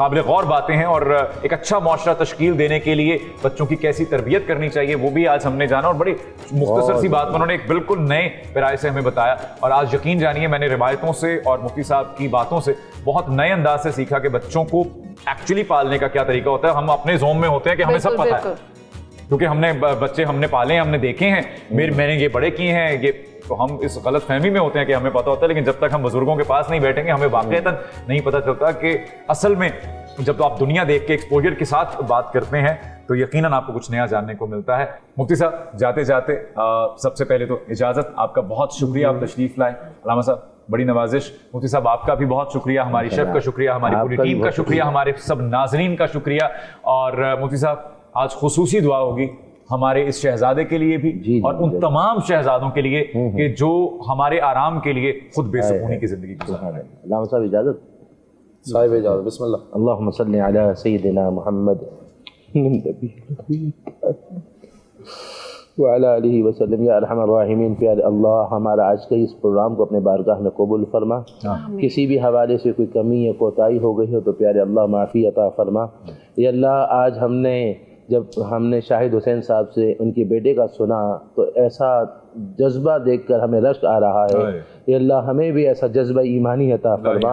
قابل غور باتیں ہیں, اور ایک اچھا معاشرہ تشکیل دینے کے لیے بچوں کی کیسی تربیت کرنی چاہیے وہ بھی آج ہم نے جانا, اور بڑی مختصر سی بات میں انہوں نے ایک بالکل نئے پیرائے سے ہمیں بتایا. اور آج یقین جانیے میں نے روایتوں سے اور مفتی صاحب کی باتوں سے بہت نئے انداز سے سیکھا کہ بچوں کو ایکچولی پالنے کا کیا طریقہ ہوتا ہے. ہم اپنے زوم میں ہوتے ہیں کہ ہمیں سب پتہ ہے, کیونکہ ہم نے بچے ہم نے پالے ہیں, ہم نے دیکھے ہیں, میں نے یہ بڑے کیے ہیں, یہ تو ہم اس غلط فہمی میں ہوتے ہیں کہ ہمیں پتہ ہوتا ہے. لیکن جب تک ہم بزرگوں کے پاس نہیں بیٹھیں گے ہمیں واقعتاً نہیں پتہ چلتا کہ اصل میں جب تو آپ دنیا دیکھ کے ایکسپوجر کے ساتھ بات کرتے ہیں تو یقیناً آپ کو کچھ نیا جاننے کو ملتا ہے. مفتی صاحب جاتے جاتے سب سے پہلے تو اجازت, آپ کا بہت شکریہ, آپ تشریف لائے. علامہ صاحب بڑی نوازش. مفتی صاحب آپ کا بھی بہت شکریہ, ہماری شیف کا شکریہ, ہماری پوری ٹیم کا شکریہ, ہمارے سب ناظرین کا شکریہ. اور مفتی صاحب آج خصوصی دعا ہوگی ہمارے اس شہزادے کے لیے بھی اور ان تمام شہزادوں کے لیے کہ جو ہمارے آرام کے لیے خود بے سکونی کی زندگی گزار رہے ہیں. علامہ صاحب اجازت, صاحب اجازت, بسم اللہ. اللہم صلی علی سیدنا محمد وعلی آلہ وسلم. یا ارحم الراحمین, پیارے اللہ ہمارا آج کا اس پروگرام کو اپنے بارگاہ میں قبول فرما. کسی بھی حوالے سے کوئی کمی یا کوتاہی ہو گئی ہو تو پیارے اللہ معافی عطا فرما. یا اللہ آج جب ہم نے شاہد حسین صاحب سے ان کے بیٹے کا سنا تو ایسا جذبہ دیکھ کر ہمیں رشک آ رہا ہے. یا اللہ ہمیں بھی ایسا جذبہ ایمانی عطا فرما,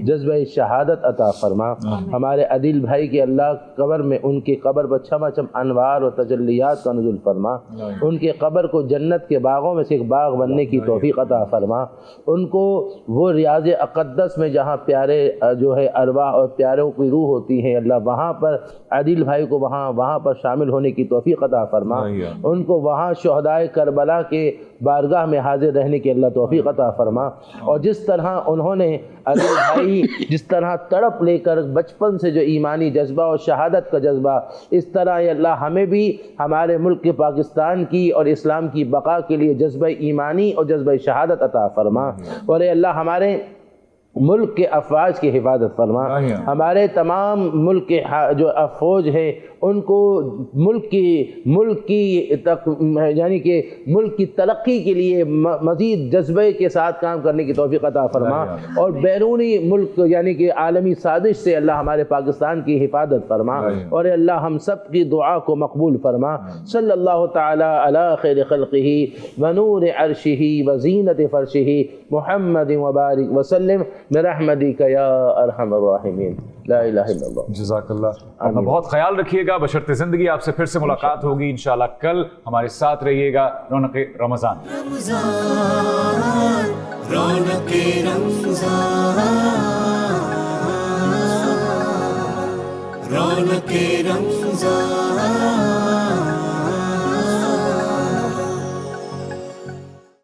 جذبہ شہادت عطا فرما. ہمارے عدیل بھائی کے اللہ قبر میں ان کی قبر پر چھما چھم انوار و تجلیات کا نزول فرما. ان کے قبر کو جنت کے باغوں میں سے ایک باغ بننے کی توفیق عطا فرما. ان کو وہ ریاض اقدس میں جہاں پیارے جو ہے ارواح اور پیاروں کی روح ہوتی ہیں اللہ وہاں پر عدیل بھائی کو وہاں پر شامل ہونے کی توفیق عطا فرما. ان کو وہاں شہدائے کربلا کے بارگاہ میں حاضر رہنے کی اللہ توفیق عطا فرما. اور جس طرح انہوں نے عدیل بھائی جس طرح تڑپ لے کر بچپن سے جو ایمانی جذبہ اور شہادت کا جذبہ, اس طرح یا اللہ ہمیں بھی ہمارے ملک کے پاکستان کی اور اسلام کی بقا کے لیے جذبہ ایمانی اور جذبہ شہادت عطا فرما. اور اے اللہ ہمارے ملک کے افواج کی حفاظت فرما. ہمارے تمام ملک کے جو افواج ہے ان کو ملک کی یعنی کہ ملک کی ترقی کے لیے مزید جذبے کے ساتھ کام کرنے کی توفیق عطا فرما. اور بیرونی ملک یعنی کہ عالمی سازش سے اللہ ہمارے پاکستان کی حفاظت فرما. اور اللہ ہم سب کی دعا کو مقبول فرما. صلی اللہ تعالی علی خیر خلقہ ونور عرشہ وزینت فرشہ محمد وبارک وسلم برحمتک یا ارحم الراحمین. لا الہ الا اللہ. جزاک اللہ. اپنا بہت خیال رکھیے گا. بشرط زندگی آپ سے پھر سے ملاقات ہوگی انشاءاللہ. کل ہمارے ساتھ رہیے گا. رونق رمضان. رونق رمضان.